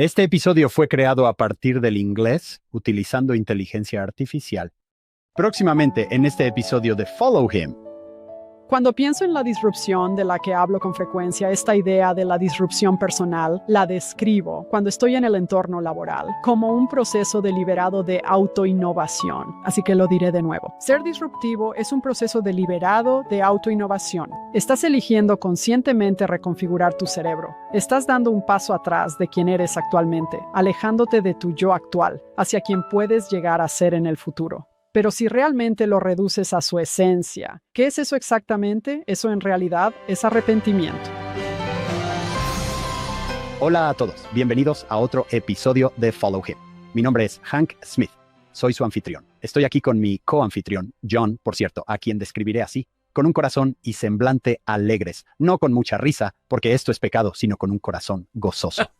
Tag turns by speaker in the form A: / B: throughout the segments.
A: Este episodio fue creado a partir del inglés utilizando inteligencia artificial. Próximamente en este episodio de Follow Him.
B: Cuando pienso en la disrupción de la que hablo con frecuencia, esta idea de la disrupción personal, la describo, cuando estoy en el entorno laboral, como un proceso deliberado de autoinnovación. Así que lo diré de nuevo. Ser disruptivo es un proceso deliberado de autoinnovación. Estás eligiendo conscientemente reconfigurar tu cerebro. Estás dando un paso atrás de quien eres actualmente, alejándote de tu yo actual, hacia quien puedes llegar a ser en el futuro. Pero si realmente lo reduces a su esencia, ¿qué es eso exactamente? Eso en realidad es arrepentimiento.
A: Hola a todos, bienvenidos a otro episodio de Follow Him. Mi nombre es Hank Smith, soy su anfitrión. Estoy aquí con mi coanfitrión, John, por cierto, a quien describiré así, con un corazón y semblante alegres, no con mucha risa, porque esto es pecado, sino con un corazón gozoso.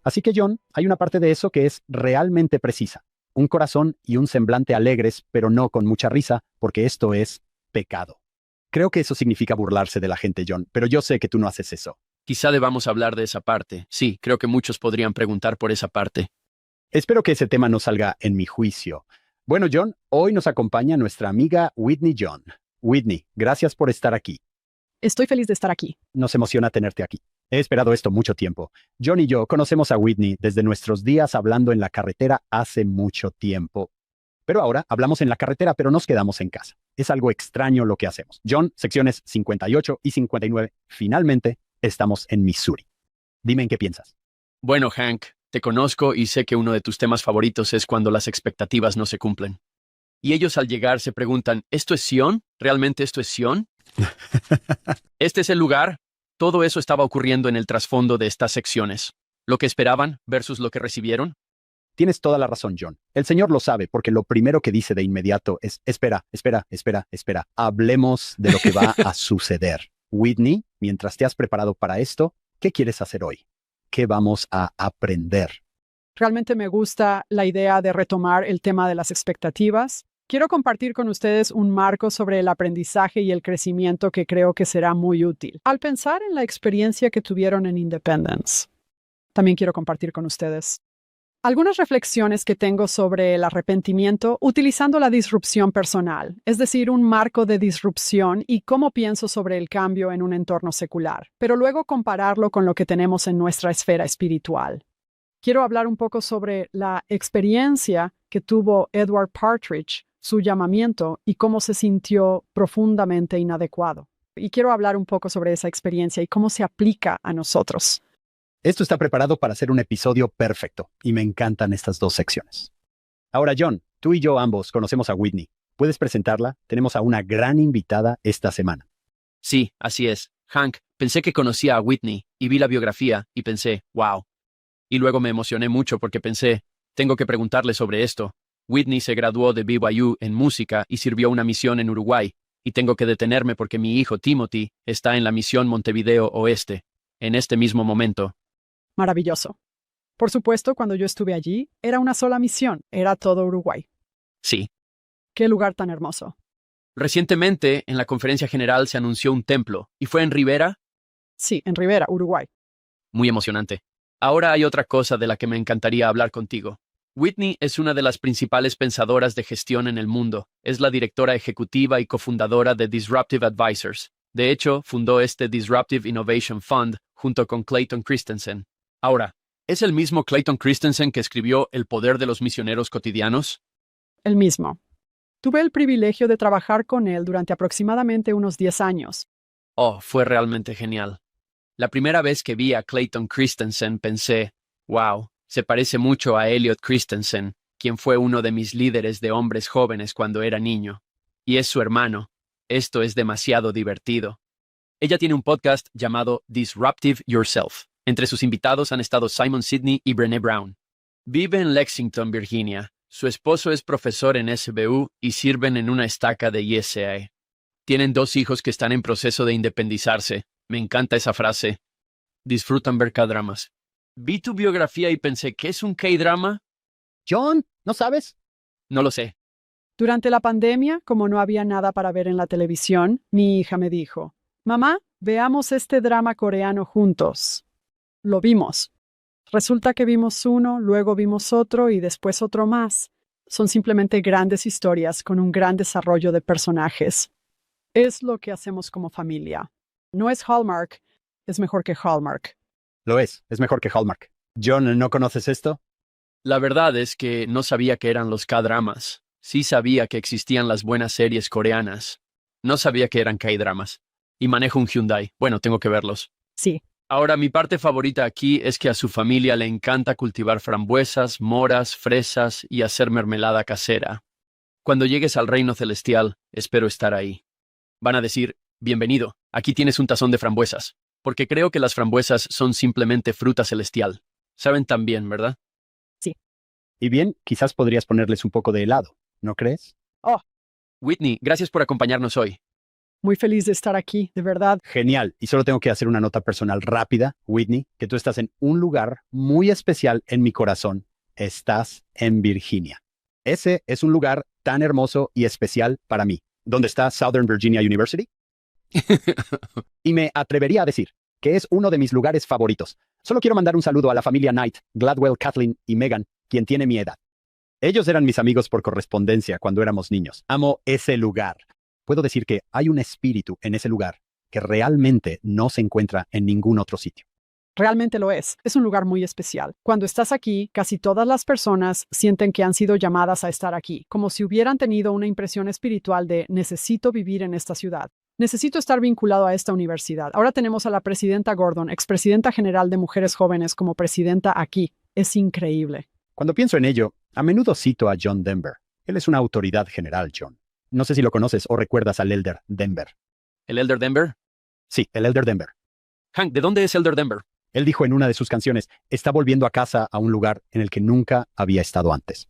A: Así que John, hay una parte de eso que es realmente precisa. Un corazón y un semblante alegres, pero no con mucha risa, porque esto es pecado. Creo que eso significa burlarse de la gente, John, pero yo sé que tú no haces eso.
C: Quizá debamos hablar de esa parte. Sí, creo que muchos podrían preguntar por esa parte.
A: Espero que ese tema no salga en mi juicio. Bueno, John, hoy nos acompaña nuestra amiga Whitney John. Whitney, gracias por estar aquí.
B: Estoy feliz de estar aquí.
A: Nos emociona tenerte aquí. He esperado esto mucho tiempo. John y yo conocemos a Whitney desde nuestros días hablando en la carretera hace mucho tiempo. Pero ahora hablamos en la carretera, pero nos quedamos en casa. Es algo extraño lo que hacemos. John, secciones 58 y 59. Finalmente, estamos en Missouri. Dime en qué piensas.
C: Bueno, Hank, te conozco y sé que uno de tus temas favoritos es cuando las expectativas no se cumplen. Y ellos al llegar se preguntan, ¿esto es Sion? ¿Realmente esto es Sion? ¿Este es el lugar? Todo eso estaba ocurriendo en el trasfondo de estas secciones. Lo que esperaban versus lo que recibieron.
A: Tienes toda la razón, John. El Señor lo sabe porque lo primero que dice de inmediato es, espera. Hablemos de lo que va a suceder. Whitney, mientras te has preparado para esto, ¿qué quieres hacer hoy? ¿Qué vamos a aprender?
B: Realmente me gusta la idea de retomar el tema de las expectativas. Quiero compartir con ustedes un marco sobre el aprendizaje y el crecimiento que creo que será muy útil. Al pensar en la experiencia que tuvieron en Independence, también quiero compartir con ustedes algunas reflexiones que tengo sobre el arrepentimiento utilizando la disrupción personal, es decir, un marco de disrupción y cómo pienso sobre el cambio en un entorno secular, pero luego compararlo con lo que tenemos en nuestra esfera espiritual. Quiero hablar un poco sobre la experiencia que tuvo Edward Partridge, su llamamiento y cómo se sintió profundamente inadecuado. Y quiero hablar un poco sobre esa experiencia y cómo se aplica a nosotros.
A: Esto está preparado para ser un episodio perfecto y me encantan estas dos secciones. Ahora, John, tú y yo ambos conocemos a Whitney. ¿Puedes presentarla? Tenemos a una gran invitada esta semana.
C: Sí, así es. Hank, pensé que conocía a Whitney y vi la biografía y pensé, wow. Y luego me emocioné mucho porque pensé, tengo que preguntarle sobre esto. Whitney se graduó de BYU en música y sirvió una misión en Uruguay. Y tengo que detenerme porque mi hijo Timothy está en la misión Montevideo Oeste, en este mismo momento.
B: Maravilloso. Por supuesto, cuando yo estuve allí, era una sola misión, era todo Uruguay.
C: Sí.
B: ¡Qué lugar tan hermoso!
C: Recientemente, en la conferencia general se anunció un templo. ¿Y fue en Rivera?
B: Sí, en Rivera, Uruguay.
C: Muy emocionante. Ahora hay otra cosa de la que me encantaría hablar contigo. Whitney es una de las principales pensadoras de gestión en el mundo. Es la directora ejecutiva y cofundadora de Disruptive Advisors. De hecho, fundó este Disruptive Innovation Fund junto con Clayton Christensen. Ahora, ¿es el mismo Clayton Christensen que escribió El poder de los misioneros cotidianos?
B: El mismo. Tuve el privilegio de trabajar con él durante aproximadamente unos 10 años.
C: Oh, fue realmente genial. La primera vez que vi a Clayton Christensen pensé, wow, se parece mucho a Elliot Christensen, quien fue uno de mis líderes de hombres jóvenes cuando era niño. Y es su hermano. Esto es demasiado divertido. Ella tiene un podcast llamado Disruptive Yourself. Entre sus invitados han estado Simon Sidney y Brené Brown. Vive en Lexington, Virginia. Su esposo es profesor en SBU y sirven en una estaca de ISA. Tienen 2 hijos que están en proceso de independizarse. Me encanta esa frase. Disfrutan ver K-dramas. Vi tu biografía y pensé, ¿qué es un K-drama?
A: John, ¿no sabes?
C: No lo sé.
B: Durante la pandemia, como no había nada para ver en la televisión, mi hija me dijo, «Mamá, veamos este drama coreano juntos». Lo vimos. Resulta que vimos uno, luego vimos otro y después otro más. Son simplemente grandes historias con un gran desarrollo de personajes. Es lo que hacemos como familia. No es Hallmark, es mejor que Hallmark.
A: Lo es mejor que Hallmark. John, ¿no conoces esto?
C: La verdad es que no sabía que eran los K-dramas. Sí sabía que existían las buenas series coreanas. No sabía que eran K-dramas. Y manejo un Hyundai. Bueno, tengo que verlos.
B: Sí,
C: Ahora, mi parte favorita aquí es que a su familia le encanta cultivar frambuesas, moras, fresas y hacer mermelada casera. Cuando llegues al reino celestial, espero estar ahí. Van a decir, bienvenido, aquí tienes un tazón de frambuesas, porque creo que las frambuesas son simplemente fruta celestial. Saben tan bien, ¿verdad?
B: sí.
A: Y bien, quizás podrías ponerles un poco de helado, ¿no crees?
B: Oh,
C: Whitney, gracias por acompañarnos hoy.
B: muy feliz de estar aquí, de verdad.
A: Genial. Y solo tengo que hacer una nota personal rápida, Whitney, que tú estás en un lugar muy especial en mi corazón. Estás en Virginia. Ese es un lugar tan hermoso y especial para mí. ¿Dónde está Southern Virginia University? Y me atrevería a decir que es uno de mis lugares favoritos. Solo quiero mandar un saludo a la familia Knight, Gladwell, Kathleen y Megan, quien tiene mi edad. Ellos eran mis amigos por correspondencia cuando éramos niños. Amo ese lugar. Puedo decir que hay un espíritu en ese lugar que realmente no se encuentra en ningún otro sitio.
B: Realmente lo es. Es un lugar muy especial. Cuando estás aquí, casi todas las personas sienten que han sido llamadas a estar aquí, como si hubieran tenido una impresión espiritual de necesito vivir en esta ciudad. Necesito estar vinculado a esta universidad. Ahora tenemos a la presidenta Gordon, expresidenta general de Mujeres Jóvenes, como presidenta aquí. Es increíble.
A: Cuando pienso en ello, a menudo cito a John Denver. Él es una autoridad general, John. No sé si lo conoces o recuerdas al Elder Denver.
C: ¿El Elder Denver?
A: Sí, el Elder Denver.
C: Hank, ¿de dónde es Elder Denver?
A: Él dijo en una de sus canciones, está volviendo a casa a un lugar en el que nunca había estado antes.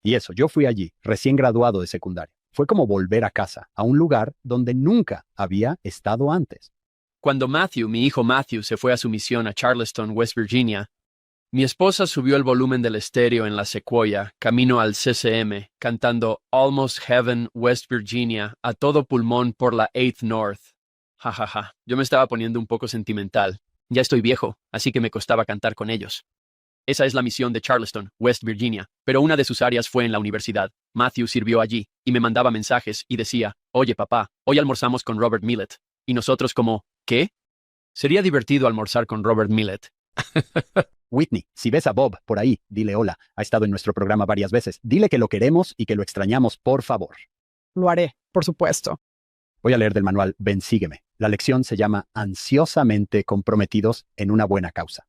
A: Y eso, yo fui allí, recién graduado de secundaria. Fue como volver a casa, a un lugar donde nunca había estado antes.
C: Cuando Matthew, mi hijo Matthew, se fue a su misión a Charleston, West Virginia, mi esposa subió el volumen del estéreo en la Sequoia, camino al CCM, cantando Almost Heaven, West Virginia, a todo pulmón por la 8th North. Ja, ja, ja. Yo me estaba poniendo un poco sentimental. Ya estoy viejo, así que me costaba cantar con ellos. Esa es la misión de Charleston, West Virginia, pero una de sus áreas fue en la universidad. Matthew sirvió allí, y me mandaba mensajes y decía, oye papá, hoy almorzamos con Robert Millet. Y nosotros como, ¿qué? Sería divertido almorzar con Robert Millet.
A: Whitney, si ves a Bob por ahí, dile hola. Ha estado en nuestro programa varias veces. Dile que lo queremos y que lo extrañamos, por favor.
B: Lo haré, por supuesto.
A: Voy a leer del manual Ven, sígueme. La lección se llama Ansiosamente comprometidos en una buena causa.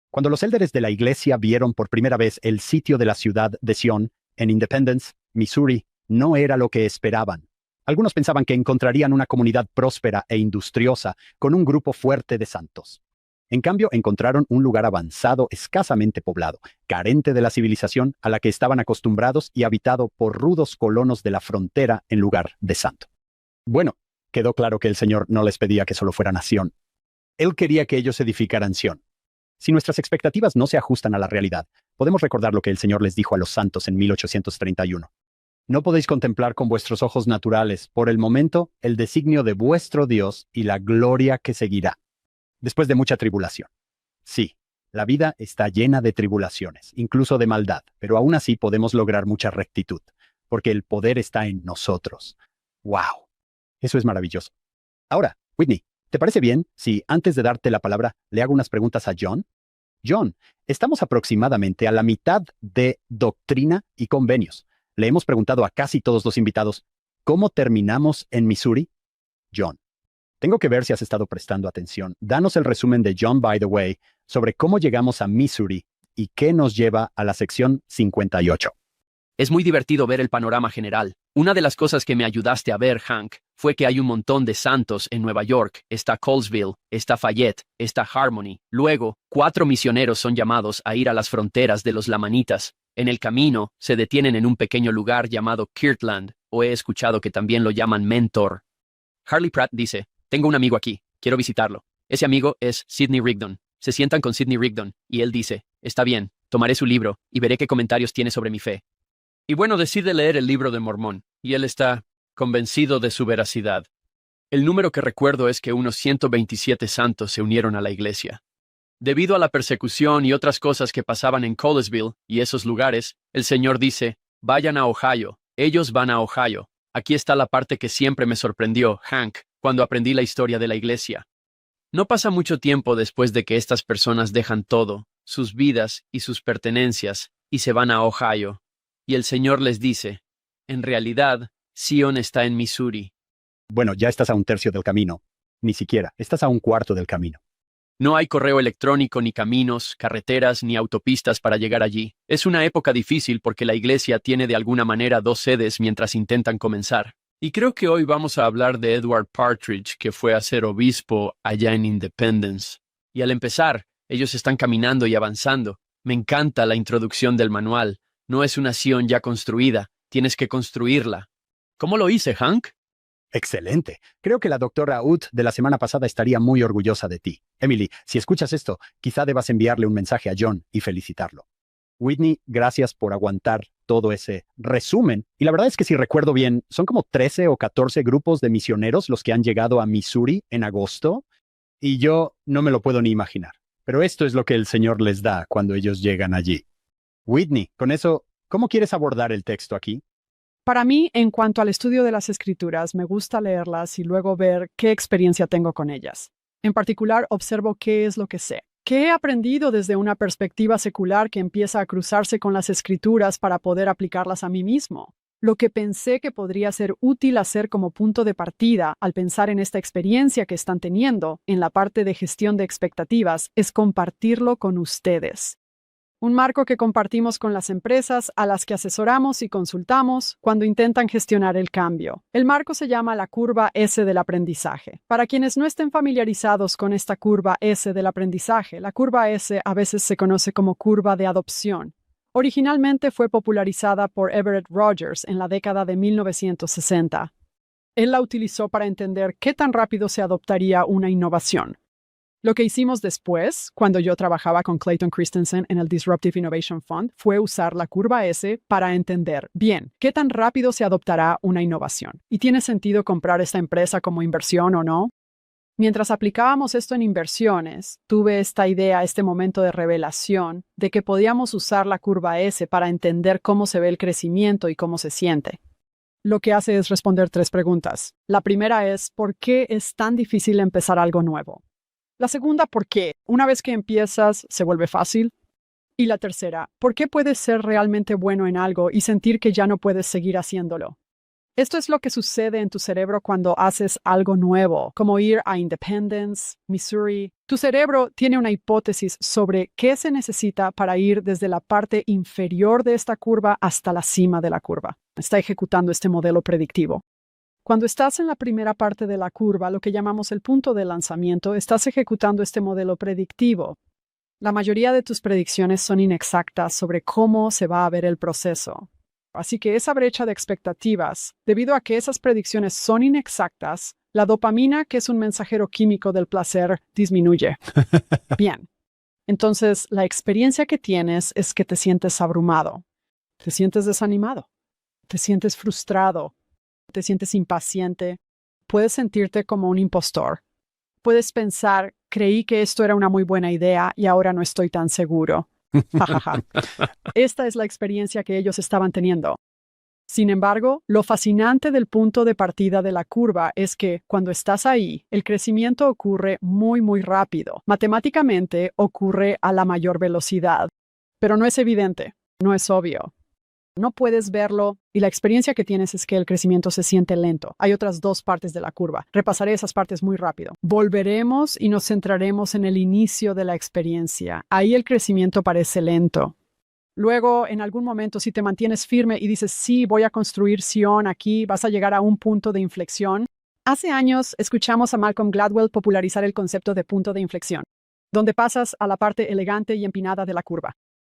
A: Cuando los élderes de la iglesia vieron por primera vez el sitio de la ciudad de Sion, en Independence, Missouri, no era lo que esperaban. Algunos pensaban que encontrarían una comunidad próspera e industriosa con un grupo fuerte de santos. En cambio, encontraron un lugar avanzado, escasamente poblado, carente de la civilización a la que estaban acostumbrados y habitado por rudos colonos de la frontera en lugar de santo. Bueno, quedó claro que el Señor no les pedía que solo fueran a Sion. Él quería que ellos edificaran Sion. Si nuestras expectativas no se ajustan a la realidad, podemos recordar lo que el Señor les dijo a los santos en 1831. No podéis contemplar con vuestros ojos naturales, por el momento, el designio de vuestro Dios y la gloria que seguirá. Después de mucha tribulación. Sí, la vida está llena de tribulaciones, incluso de maldad, pero aún así podemos lograr mucha rectitud, porque el poder está en nosotros. ¡Wow! Eso es maravilloso. Ahora, Whitney, ¿te parece bien si antes de darte la palabra le hago unas preguntas a John? John, estamos aproximadamente a la mitad de doctrina y convenios. Le hemos preguntado a casi todos los invitados, ¿cómo terminamos en Missouri? John, tengo que ver si has estado prestando atención. Danos el resumen de John By the Way sobre cómo llegamos a Missouri y qué nos lleva a la sección 58.
C: Es muy divertido ver el panorama general. Una de las cosas que me ayudaste a ver, Hank, fue que hay un montón de santos en Nueva York. Está Colesville, está Fayette, está Harmony. Luego, 4 misioneros son llamados a ir a las fronteras de los lamanitas. En el camino, se detienen en un pequeño lugar llamado Kirtland, o he escuchado que también lo llaman Mentor. Harley Pratt dice, tengo un amigo aquí, quiero visitarlo. Ese amigo es Sidney Rigdon. Se sientan con Sidney Rigdon, y él dice, está bien, tomaré su libro, y veré qué comentarios tiene sobre mi fe. Y bueno, decide leer el libro de Mormón, y él está convencido de su veracidad. El número que recuerdo es que unos 127 santos se unieron a la iglesia. Debido a la persecución y otras cosas que pasaban en Colesville y esos lugares, el Señor dice, vayan a Ohio, ellos van a Ohio. Aquí está la parte que siempre me sorprendió, Hank, cuando aprendí la historia de la iglesia. No pasa mucho tiempo después de que estas personas dejan todo, sus vidas y sus pertenencias, y se van a Ohio. Y el Señor les dice, en realidad, Zion está en Missouri.
A: Bueno, ya estás a un tercio del camino. Ni siquiera, estás a un cuarto del camino.
C: No hay correo electrónico, ni caminos, carreteras, ni autopistas para llegar allí. Es una época difícil porque la iglesia tiene de alguna manera dos sedes mientras intentan comenzar. Y creo que hoy vamos a hablar de Edward Partridge, que fue a ser obispo allá en Independence. Y al empezar, ellos están caminando y avanzando. Me encanta la introducción del manual. No es una Zion ya construida, tienes que construirla. ¿Cómo lo hice, Hank?
A: Excelente. Creo que la doctora Ut de la semana pasada estaría muy orgullosa de ti. Emily, si escuchas esto, quizá debas enviarle un mensaje a John y felicitarlo. Whitney, gracias por aguantar todo ese resumen. Y la verdad es que si recuerdo bien, son como 13 o 14 grupos de misioneros los que han llegado a Missouri en agosto. Y yo no me lo puedo ni imaginar. Pero esto es lo que el Señor les da cuando ellos llegan allí. Whitney, con eso, ¿cómo quieres abordar el texto aquí?
B: Para mí, en cuanto al estudio de las escrituras, me gusta leerlas y luego ver qué experiencia tengo con ellas. En particular, observo qué es lo que sé. ¿Qué he aprendido desde una perspectiva secular que empieza a cruzarse con las escrituras para poder aplicarlas a mí mismo? Lo que pensé que podría ser útil hacer como punto de partida al pensar en esta experiencia que están teniendo en la parte de gestión de expectativas es compartirlo con ustedes. Un marco que compartimos con las empresas a las que asesoramos y consultamos cuando intentan gestionar el cambio. El marco se llama la curva S del aprendizaje. Para quienes no estén familiarizados con esta curva S del aprendizaje, la curva S a veces se conoce como curva de adopción. Originalmente fue popularizada por Everett Rogers en la década de 1960. Él la utilizó para entender qué tan rápido se adoptaría una innovación. Lo que hicimos después, cuando yo trabajaba con Clayton Christensen en el Disruptive Innovation Fund, fue usar la curva S para entender, bien, qué tan rápido se adoptará una innovación. ¿Y tiene sentido comprar esta empresa como inversión o no? Mientras aplicábamos esto en inversiones, tuve esta idea, este momento de revelación, de que podíamos usar la curva S para entender cómo se ve el crecimiento y cómo se siente. Lo que hace es responder 3 preguntas. La primera es, ¿por qué es tan difícil empezar algo nuevo? La segunda, ¿por qué? Una vez que empiezas, ¿se vuelve fácil? Y la tercera, ¿por qué puedes ser realmente bueno en algo y sentir que ya no puedes seguir haciéndolo? Esto es lo que sucede en tu cerebro cuando haces algo nuevo, como ir a Independence, Missouri. Tu cerebro tiene una hipótesis sobre qué se necesita para ir desde la parte inferior de esta curva hasta la cima de la curva. Está ejecutando este modelo predictivo. Cuando estás en la primera parte de la curva, lo que llamamos el punto de lanzamiento, estás ejecutando este modelo predictivo. La mayoría de tus predicciones son inexactas sobre cómo se va a ver el proceso. Así que esa brecha de expectativas, debido a que esas predicciones son inexactas, la dopamina, que es un mensajero químico del placer, disminuye. Bien. Entonces, la experiencia que tienes es que te sientes abrumado, te sientes desanimado, te sientes frustrado, te sientes impaciente, puedes sentirte como un impostor. Puedes pensar, creí que esto era una muy buena idea y ahora no estoy tan seguro. Esta es la experiencia que ellos estaban teniendo. Sin embargo, lo fascinante del punto de partida de la curva es que, cuando estás ahí, el crecimiento ocurre muy, muy rápido. Matemáticamente, ocurre a la mayor velocidad. Pero no es evidente, no es obvio. No puedes verlo y la experiencia que tienes es que el crecimiento se siente lento. Hay otras 2 partes de la curva. Repasaré esas partes muy rápido. Volveremos y nos centraremos en el inicio de la experiencia. Ahí el crecimiento parece lento. Luego, en algún momento, si te mantienes firme y dices, sí, voy a construir Zion aquí, vas a llegar a un punto de inflexión. Hace años escuchamos a Malcolm Gladwell popularizar el concepto de punto de inflexión, donde pasas a la parte elegante y empinada de la curva.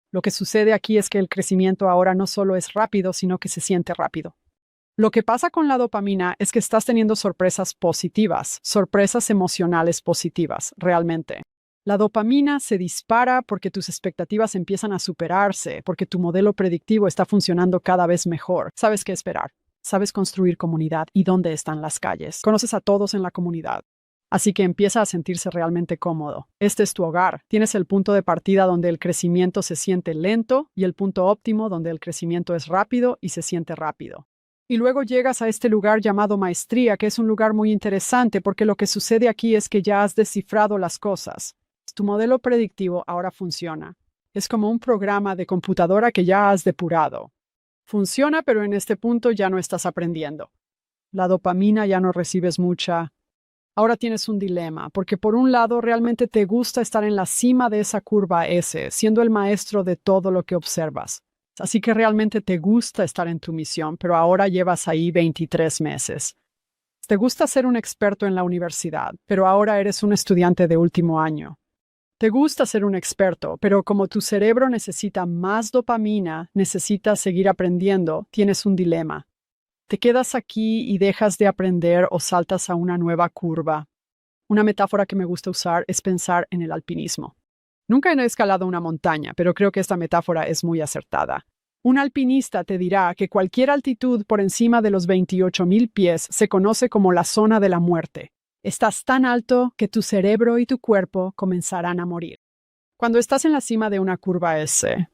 B: Lo que sucede aquí es que el crecimiento ahora no solo es rápido, sino que se siente rápido. Lo que pasa con la dopamina es que estás teniendo sorpresas positivas, sorpresas emocionales positivas, realmente. La dopamina se dispara porque tus expectativas empiezan a superarse, porque tu modelo predictivo está funcionando cada vez mejor. Sabes qué esperar, sabes construir comunidad y dónde están las calles. Conoces a todos en la comunidad. Así que empieza a sentirse realmente cómodo. Este es tu hogar. Tienes el punto de partida donde el crecimiento se siente lento y el punto óptimo donde el crecimiento es rápido y se siente rápido. Y luego llegas a este lugar llamado maestría, que es un lugar muy interesante porque lo que sucede aquí es que ya has descifrado las cosas. Tu modelo predictivo ahora funciona. Es como un programa de computadora que ya has depurado. Funciona, pero en este punto ya no estás aprendiendo. La dopamina ya no recibes mucha. Ahora tienes un dilema, porque por un lado realmente te gusta estar en la cima de esa curva S, siendo el maestro de todo lo que observas. Así que realmente te gusta estar en tu misión, pero ahora llevas ahí 23 meses. Te gusta ser un experto en la universidad, pero ahora eres un estudiante de último año. Te gusta ser un experto, pero como tu cerebro necesita más dopamina, necesitas seguir aprendiendo, tienes un dilema. ¿Te quedas aquí y dejas de aprender o saltas a una nueva curva? Una metáfora que me gusta usar es pensar en el alpinismo. Nunca he escalado una montaña, pero creo que esta metáfora es muy acertada. Un alpinista te dirá que cualquier altitud por encima de los 28,000 pies se conoce como la zona de la muerte. Estás tan alto que tu cerebro y tu cuerpo comenzarán a morir. Cuando estás en la cima de una curva S,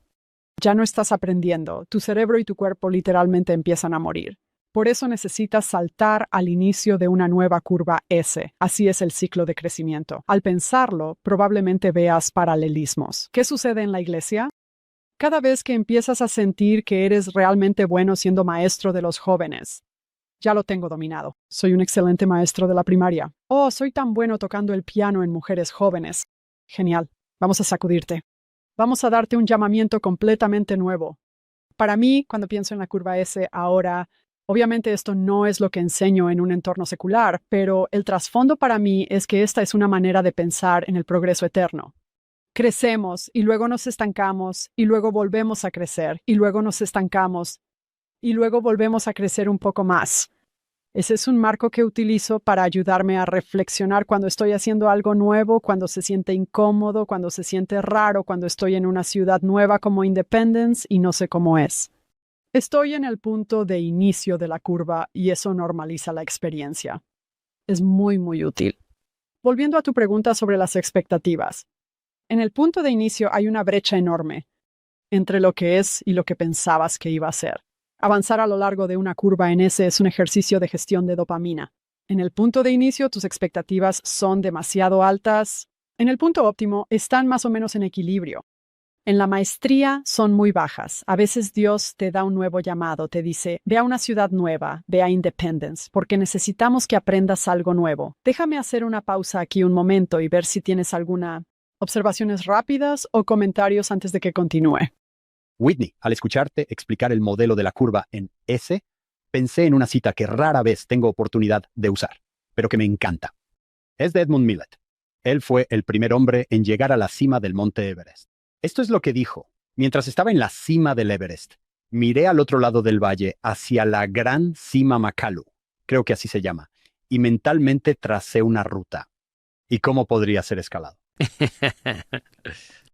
B: ya no estás aprendiendo. Tu cerebro y tu cuerpo literalmente empiezan a morir. Por eso necesitas saltar al inicio de una nueva curva S. Así es el ciclo de crecimiento. Al pensarlo, probablemente veas paralelismos. ¿Qué sucede en la iglesia? Cada vez que empiezas a sentir que eres realmente bueno siendo maestro de los jóvenes, ya lo tengo dominado. Soy un excelente maestro de la primaria. Oh, soy tan bueno tocando el piano en mujeres jóvenes. Genial. Vamos a sacudirte. Vamos a darte un llamamiento completamente nuevo. Para mí, cuando pienso en la curva S ahora, obviamente esto no es lo que enseño en un entorno secular, pero el trasfondo para mí es que esta es una manera de pensar en el progreso eterno. Crecemos y luego nos estancamos y luego volvemos a crecer y luego nos estancamos y luego volvemos a crecer un poco más. Ese es un marco que utilizo para ayudarme a reflexionar cuando estoy haciendo algo nuevo, cuando se siente incómodo, cuando se siente raro, cuando estoy en una ciudad nueva como Independence y no sé cómo es. Estoy en el punto de inicio de la curva y eso normaliza la experiencia. Es muy, muy útil. Volviendo a tu pregunta sobre las expectativas. En el punto de inicio hay una brecha enorme entre lo que es y lo que pensabas que iba a ser. Avanzar a lo largo de una curva en S es un ejercicio de gestión de dopamina. En el punto de inicio, tus expectativas son demasiado altas. En el punto óptimo, están más o menos en equilibrio. En la maestría son muy bajas. A veces Dios te da un nuevo llamado, te dice, ve a una ciudad nueva, ve a Independence, porque necesitamos que aprendas algo nuevo. Déjame hacer una pausa aquí un momento y ver si tienes alguna observaciones rápidas o comentarios antes de que continúe.
A: Whitney, al escucharte explicar el modelo de la curva en S, pensé en una cita que rara vez tengo oportunidad de usar, pero que me encanta. Es de Edmund Millett. Él fue el primer hombre en llegar a la cima del monte Everest. Esto es lo que dijo. Mientras estaba en la cima del Everest, miré al otro lado del valle hacia la gran cima Makalu, creo que así se llama, y mentalmente tracé una ruta. ¿Y cómo podría ser escalado?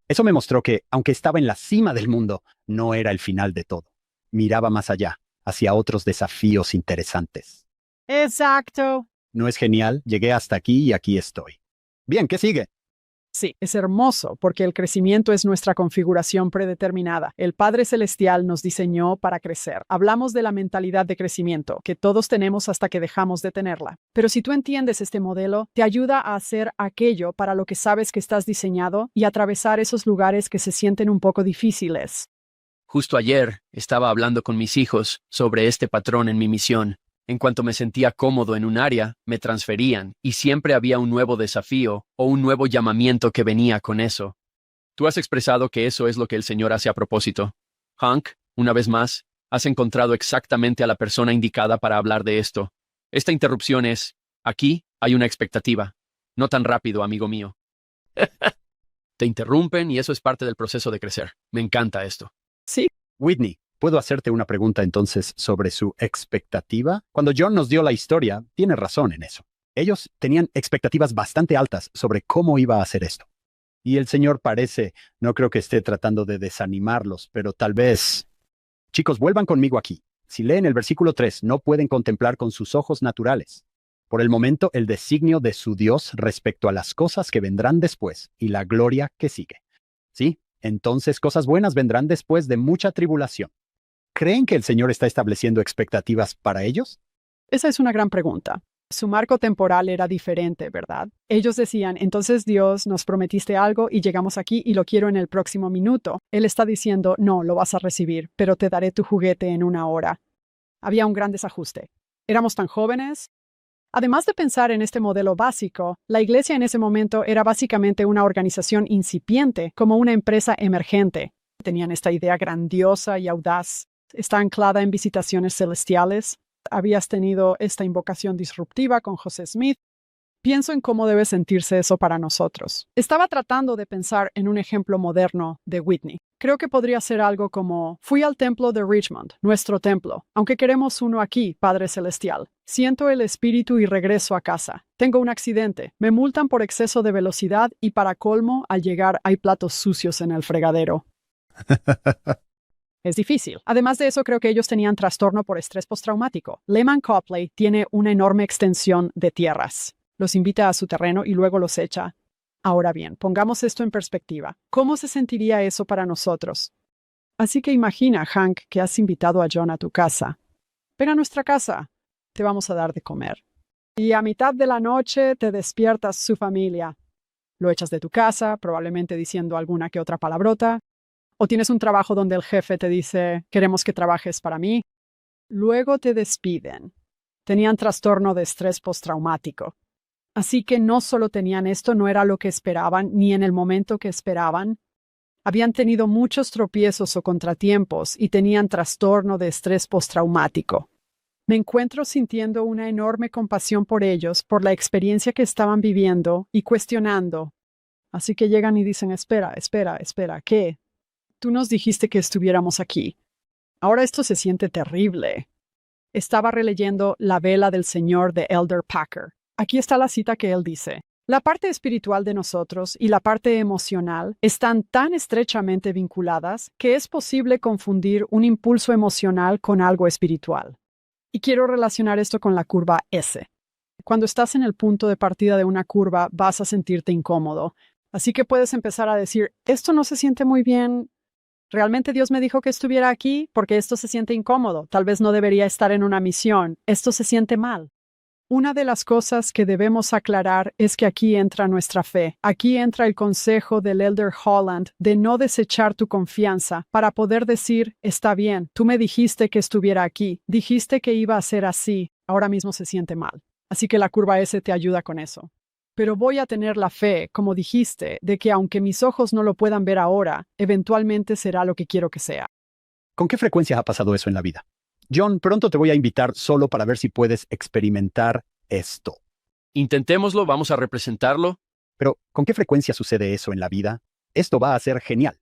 A: Eso me mostró que, aunque estaba en la cima del mundo, no era el final de todo. Miraba más allá, hacia otros desafíos interesantes.
B: Exacto.
A: ¿No es genial? Llegué hasta aquí y aquí estoy. Bien, ¿qué sigue?
B: Sí, es hermoso porque el crecimiento es nuestra configuración predeterminada. El Padre Celestial nos diseñó para crecer. Hablamos de la mentalidad de crecimiento, que todos tenemos hasta que dejamos de tenerla. Pero si tú entiendes este modelo, te ayuda a hacer aquello para lo que sabes que estás diseñado y atravesar esos lugares que se sienten un poco difíciles.
C: Justo ayer estaba hablando con mis hijos sobre este patrón en mi misión. En cuanto me sentía cómodo en un área, me transferían y siempre había un nuevo desafío o un nuevo llamamiento que venía con eso. Tú has expresado que eso es lo que el Señor hace a propósito. Hank, una vez más, has encontrado exactamente a la persona indicada para hablar de esto. Esta interrupción es, aquí hay una expectativa. No tan rápido, amigo mío. Te interrumpen y eso es parte del proceso de crecer. Me encanta esto.
B: Sí.
A: Whitney, ¿puedo hacerte una pregunta entonces sobre su expectativa? Cuando John nos dio la historia, tiene razón en eso. Ellos tenían expectativas bastante altas sobre cómo iba a hacer esto. Y el Señor parece, no creo que esté tratando de desanimarlos, pero tal vez... Chicos, vuelvan conmigo aquí. Si leen el versículo 3, no pueden contemplar con sus ojos naturales. Por el momento, el designio de su Dios respecto a las cosas que vendrán después y la gloria que sigue. ¿Sí? Entonces cosas buenas vendrán después de mucha tribulación. ¿Creen que el Señor está estableciendo expectativas para ellos?
B: Esa es una gran pregunta. Su marco temporal era diferente, ¿verdad? Ellos decían, entonces Dios, nos prometiste algo y llegamos aquí y lo quiero en el próximo minuto. Él está diciendo, no, lo vas a recibir, pero te daré tu juguete en una hora. Había un gran desajuste. Éramos tan jóvenes. Además de pensar en este modelo básico, la iglesia en ese momento era básicamente una organización incipiente, como una empresa emergente. Tenían esta idea grandiosa y audaz. Está anclada en visitaciones celestiales. Habías tenido esta invocación disruptiva con José Smith. Pienso en cómo debe sentirse eso para nosotros. Estaba tratando de pensar en un ejemplo moderno de Whitney. Creo que podría ser algo como, fui al templo de Richmond, nuestro templo, aunque queremos uno aquí, Padre Celestial. Siento el espíritu y regreso a casa. Tengo un accidente, me multan por exceso de velocidad y para colmo, al llegar hay platos sucios en el fregadero. Es difícil. Además de eso, creo que ellos tenían trastorno por estrés postraumático. Lehman Copley tiene una enorme extensión de tierras. Los invita a su terreno y luego los echa. Ahora bien, pongamos esto en perspectiva. ¿Cómo se sentiría eso para nosotros? Así que imagina, Hank, que has invitado a John a tu casa. Ven a nuestra casa. Te vamos a dar de comer. Y a mitad de la noche te despiertas su familia. Lo echas de tu casa, probablemente diciendo alguna que otra palabrota. O tienes un trabajo donde el jefe te dice, queremos que trabajes para mí. Luego te despiden. Tenían trastorno de estrés postraumático. Así que no solo tenían esto, no era lo que esperaban, ni en el momento que esperaban. Habían tenido muchos tropiezos o contratiempos y tenían trastorno de estrés postraumático. Me encuentro sintiendo una enorme compasión por ellos, por la experiencia que estaban viviendo y cuestionando. Así que llegan y dicen, espera, ¿qué? Tú nos dijiste que estuviéramos aquí. Ahora esto se siente terrible. Estaba releyendo La vela del Señor de Elder Packer. Aquí está la cita que él dice. La parte espiritual de nosotros y la parte emocional están tan estrechamente vinculadas que es posible confundir un impulso emocional con algo espiritual. Y quiero relacionar esto con la curva S. Cuando estás en el punto de partida de una curva, vas a sentirte incómodo. Así que puedes empezar a decir, esto no se siente muy bien. ¿Realmente Dios me dijo que estuviera aquí? Porque esto se siente incómodo. Tal vez no debería estar en una misión. Esto se siente mal. Una de las cosas que debemos aclarar es que aquí entra nuestra fe. Aquí entra el consejo del Elder Holland de no desechar tu confianza para poder decir, está bien, tú me dijiste que estuviera aquí, dijiste que iba a ser así, ahora mismo se siente mal. Así que la curva S te ayuda con eso. Pero voy a tener la fe, como dijiste, de que aunque mis ojos no lo puedan ver ahora, eventualmente será lo que quiero que sea.
A: ¿Con qué frecuencia ha pasado eso en la vida? John, pronto te voy a invitar solo para ver si puedes experimentar esto.
C: Intentémoslo, vamos a representarlo.
A: Pero, ¿con qué frecuencia sucede eso en la vida? Esto va a ser genial.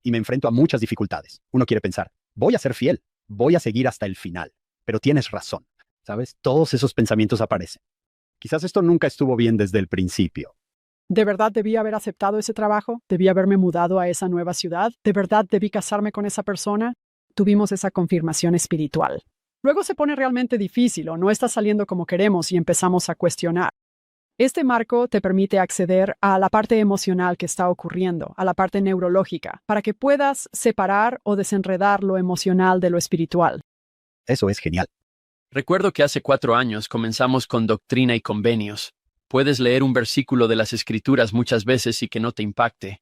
A: Y me enfrento a muchas dificultades. Uno quiere pensar, voy a ser fiel, voy a seguir hasta el final. Pero tienes razón, ¿sabes? Todos esos pensamientos aparecen. Quizás esto nunca estuvo bien desde el principio.
B: ¿De verdad debí haber aceptado ese trabajo? ¿Debí haberme mudado a esa nueva ciudad? ¿De verdad debí casarme con esa persona? Tuvimos esa confirmación espiritual. Luego se pone realmente difícil o no está saliendo como queremos y empezamos a cuestionar. Este marco te permite acceder a la parte emocional que está ocurriendo, a la parte neurológica, para que puedas separar o desenredar lo emocional de lo espiritual.
A: Eso es genial.
C: Recuerdo que hace 4 años comenzamos con Doctrina y Convenios. Puedes leer un versículo de las Escrituras muchas veces y que no te impacte.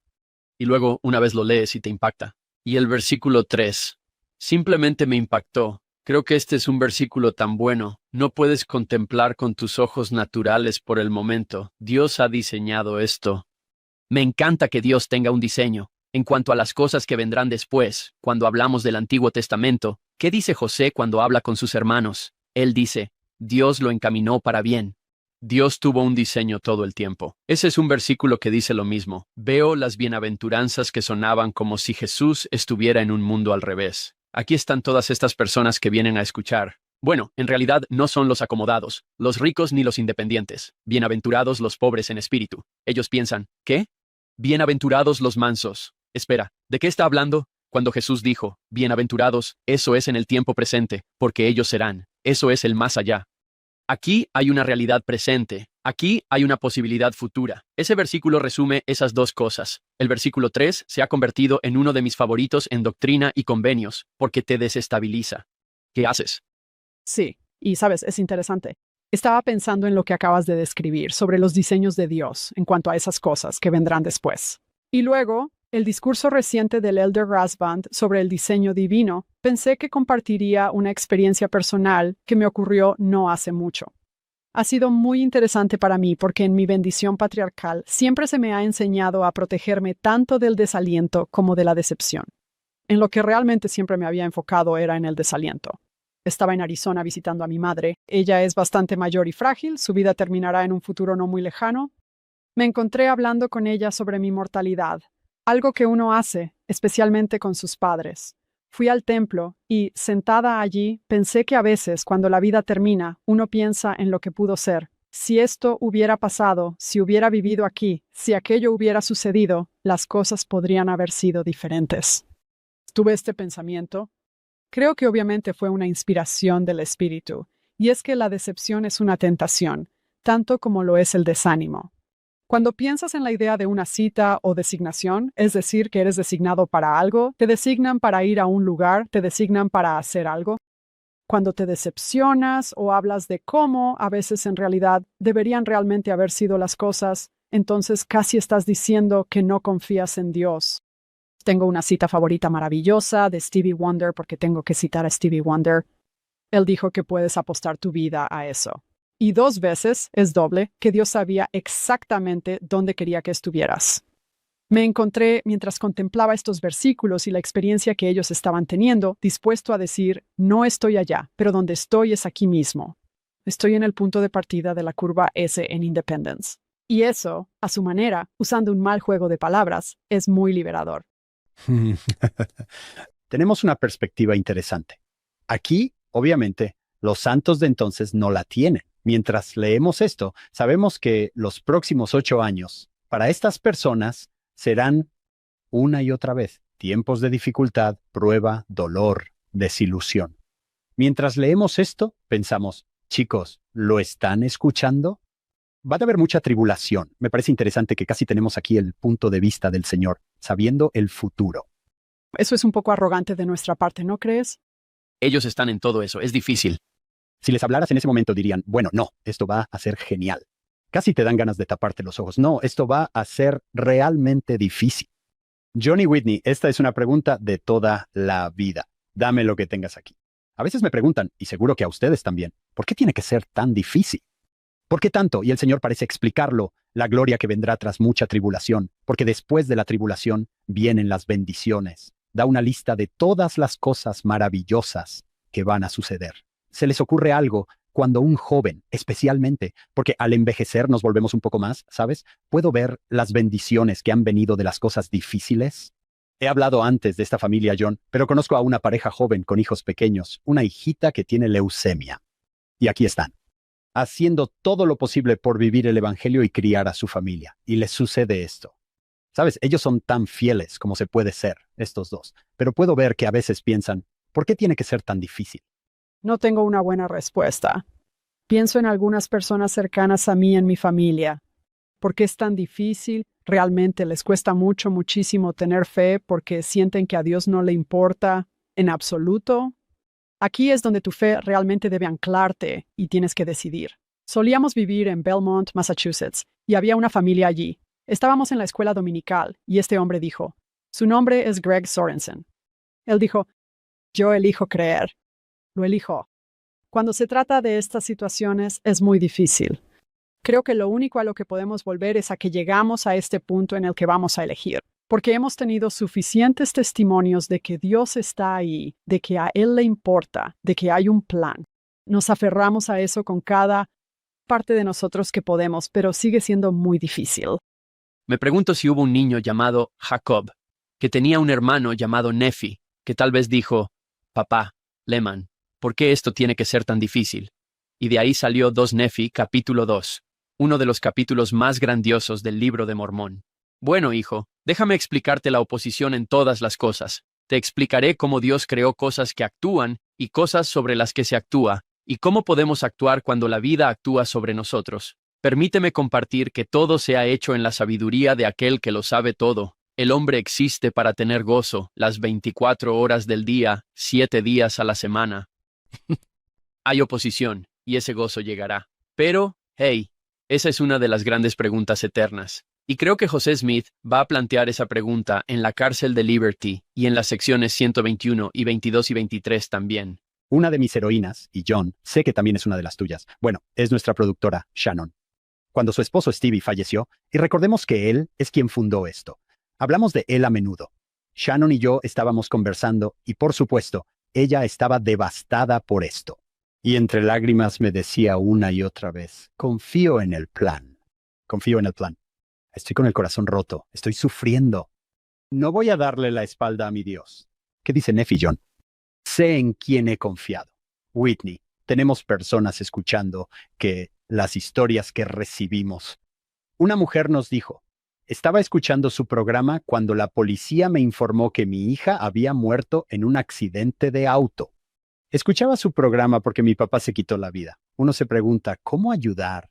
C: Y luego una vez lo lees y te impacta. Y el versículo 3. Simplemente me impactó. Creo que este es un versículo tan bueno. No puedes contemplar con tus ojos naturales por el momento. Dios ha diseñado esto. Me encanta que Dios tenga un diseño. En cuanto a las cosas que vendrán después, cuando hablamos del Antiguo Testamento, ¿qué dice José cuando habla con sus hermanos? Él dice, Dios lo encaminó para bien. Dios tuvo un diseño todo el tiempo. Ese es un versículo que dice lo mismo. Veo las bienaventuranzas que sonaban como si Jesús estuviera en un mundo al revés. Aquí están todas estas personas que vienen a escuchar. Bueno, en realidad no son los acomodados, los ricos ni los independientes. Bienaventurados los pobres en espíritu. Ellos piensan, ¿qué? Bienaventurados los mansos. Espera, ¿de qué está hablando? Cuando Jesús dijo, bienaventurados, eso es en el tiempo presente, porque ellos serán. Eso es el más allá. Aquí hay una realidad presente. Aquí hay una posibilidad futura. Ese versículo resume esas dos cosas. El versículo 3 se ha convertido en uno de mis favoritos en Doctrina y Convenios, porque te desestabiliza. ¿Qué haces?
B: Sí, y sabes, es interesante. Estaba pensando en lo que acabas de describir sobre los diseños de Dios en cuanto a esas cosas que vendrán después. Y luego, el discurso reciente del Elder Rasband sobre el diseño divino, pensé que compartiría una experiencia personal que me ocurrió no hace mucho. Ha sido muy interesante para mí porque en mi bendición patriarcal siempre se me ha enseñado a protegerme tanto del desaliento como de la decepción. En lo que realmente siempre me había enfocado era en el desaliento. Estaba en Arizona visitando a mi madre. Ella es bastante mayor y frágil, su vida terminará en un futuro no muy lejano. Me encontré hablando con ella sobre mi mortalidad, algo que uno hace, especialmente con sus padres. Fui al templo y, sentada allí, pensé que a veces, cuando la vida termina, uno piensa en lo que pudo ser. Si esto hubiera pasado, si hubiera vivido aquí, si aquello hubiera sucedido, las cosas podrían haber sido diferentes. Tuve este pensamiento. Creo que obviamente fue una inspiración del espíritu, y es que la decepción es una tentación, tanto como lo es el desánimo. Cuando piensas en la idea de una cita o designación, es decir, que eres designado para algo, te designan para ir a un lugar, te designan para hacer algo. Cuando te decepcionas o hablas de cómo, a veces en realidad deberían realmente haber sido las cosas, entonces casi estás diciendo que no confías en Dios. Tengo una cita favorita maravillosa de Stevie Wonder porque tengo que citar a Stevie Wonder. Él dijo que puedes apostar tu vida a eso. Y 2 veces, es doble, que Dios sabía exactamente dónde quería que estuvieras. Me encontré, mientras contemplaba estos versículos y la experiencia que ellos estaban teniendo, dispuesto a decir, no estoy allá, pero donde estoy es aquí mismo. Estoy en el punto de partida de la curva S en Independence. Y eso, a su manera, usando un mal juego de palabras, es muy liberador.
A: Tenemos una perspectiva interesante. Aquí, obviamente, los santos de entonces no la tienen. Mientras leemos esto, sabemos que los próximos 8 años, para estas personas, serán una y otra vez tiempos de dificultad, prueba, dolor, desilusión. Mientras leemos esto, pensamos, chicos, ¿lo están escuchando? Va a haber mucha tribulación. Me parece interesante que casi tenemos aquí el punto de vista del Señor, sabiendo el futuro.
B: Eso es un poco arrogante de nuestra parte, ¿no crees?
C: Ellos están en todo eso, es difícil.
A: Si les hablaras en ese momento dirían, bueno, no, esto va a ser genial. Casi te dan ganas de taparte los ojos. No, esto va a ser realmente difícil. Johnny Whitney, esta es una pregunta de toda la vida. Dame lo que tengas aquí. A veces me preguntan, y seguro que a ustedes también, ¿por qué tiene que ser tan difícil? ¿Por qué tanto? Y el Señor parece explicarlo, la gloria que vendrá tras mucha tribulación, porque después de la tribulación vienen las bendiciones. Da una lista de todas las cosas maravillosas que van a suceder. ¿Se les ocurre algo cuando un joven, especialmente, porque al envejecer nos volvemos un poco más, ¿sabes? ¿Puedo ver las bendiciones que han venido de las cosas difíciles? He hablado antes de esta familia, John, pero conozco a una pareja joven con hijos pequeños, una hijita que tiene leucemia. Y aquí están, haciendo todo lo posible por vivir el evangelio y criar a su familia. Y les sucede esto. ¿Sabes? Ellos son tan fieles como se puede ser, estos dos. Pero puedo ver que a veces piensan, ¿por qué tiene que ser tan difícil?
B: No tengo una buena respuesta. Pienso en algunas personas cercanas a mí en mi familia. ¿Por qué es tan difícil? ¿Realmente les cuesta mucho, muchísimo tener fe porque sienten que a Dios no le importa en absoluto? Aquí es donde tu fe realmente debe anclarte y tienes que decidir. Solíamos vivir en Belmont, Massachusetts, y había una familia allí. Estábamos en la escuela dominical y este hombre dijo, su nombre es Greg Sorensen. Él dijo, yo elijo creer. Lo elijo. Cuando se trata de estas situaciones es muy difícil. Creo que lo único a lo que podemos volver es a que llegamos a este punto en el que vamos a elegir, porque hemos tenido suficientes testimonios de que Dios está ahí, de que a Él le importa, de que hay un plan. Nos aferramos a eso con cada parte de nosotros que podemos, pero sigue siendo muy difícil.
C: Me pregunto si hubo un niño llamado Jacob, que tenía un hermano llamado Nefi, que tal vez dijo, papá, Leman, ¿por qué esto tiene que ser tan difícil? Y de ahí salió 2 Nefi, capítulo 2, uno de los capítulos más grandiosos del libro de Mormón. Bueno, hijo, déjame explicarte la oposición en todas las cosas. Te explicaré cómo Dios creó cosas que actúan y cosas sobre las que se actúa, ¿Y cómo podemos actuar cuando la vida actúa sobre nosotros? Permíteme compartir que todo se ha hecho en la sabiduría de aquel que lo sabe todo. El hombre existe para tener gozo las 24 horas del día, 7 días a la semana. Hay oposición, y ese gozo llegará. Pero, hey, esa es una de las grandes preguntas eternas. Y creo que José Smith va a plantear esa pregunta en la cárcel de Liberty y en las secciones 121 y 22 y 23 también.
A: Una de mis heroínas, y John, sé que también es una de las tuyas. Bueno, es nuestra productora, Shannon. Cuando su esposo Stevie falleció, y recordemos que él es quien fundó esto. Hablamos de él a menudo. Shannon y yo estábamos conversando y, por supuesto, ella estaba devastada por esto. Y entre lágrimas me decía una y otra vez, confío en el plan. Confío en el plan. Estoy con el corazón roto. Estoy sufriendo. No voy a darle la espalda a mi Dios. ¿Qué dice Neff y John? Sé en quién he confiado. Whitney, tenemos personas escuchando que las historias que recibimos. Una mujer nos dijo, estaba escuchando su programa cuando la policía me informó que mi hija había muerto en un accidente de auto. Escuchaba su programa porque mi papá se quitó la vida. Uno se pregunta, ¿cómo ayudar?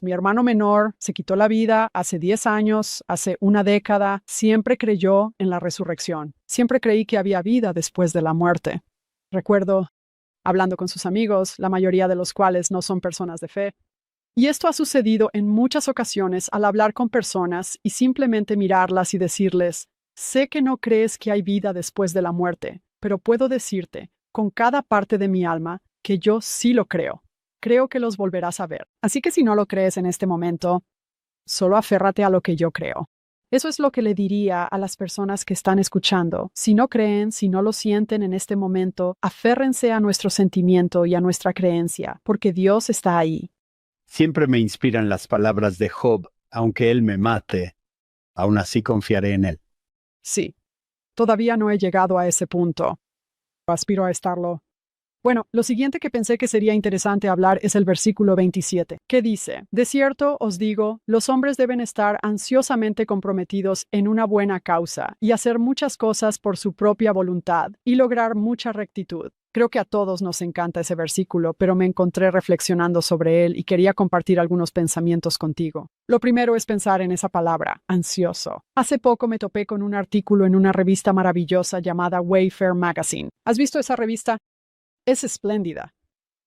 B: Mi hermano menor se quitó la vida hace 10 años, hace una década. Siempre creyó en la resurrección. Siempre creí que había vida después de la muerte. Recuerdo hablando con sus amigos, la mayoría de los cuales no son personas de fe. Y esto ha sucedido en muchas ocasiones al hablar con personas y simplemente mirarlas y decirles, sé que no crees que hay vida después de la muerte, pero puedo decirte, con cada parte de mi alma, que yo sí lo creo. Creo que los volverás a ver. Así que si no lo crees en este momento, solo aférrate a lo que yo creo. Eso es lo que le diría a las personas que están escuchando. Si no creen, si no lo sienten en este momento, aférrense a nuestro sentimiento y a nuestra creencia, porque Dios está ahí.
A: Siempre me inspiran las palabras de Job, aunque él me mate, aún así confiaré en él.
B: Sí, todavía no he llegado a ese punto. Aspiro a estarlo. Bueno, lo siguiente que pensé que sería interesante hablar es el versículo 27, que dice, de cierto os digo, los hombres deben estar ansiosamente comprometidos en una buena causa y hacer muchas cosas por su propia voluntad y lograr mucha rectitud. Creo que a todos nos encanta ese versículo, pero me encontré reflexionando sobre él y quería compartir algunos pensamientos contigo. Lo primero es pensar en esa palabra, ansioso. Hace poco me topé con un artículo en una revista maravillosa llamada Wayfair Magazine. ¿Has visto esa revista? Es espléndida.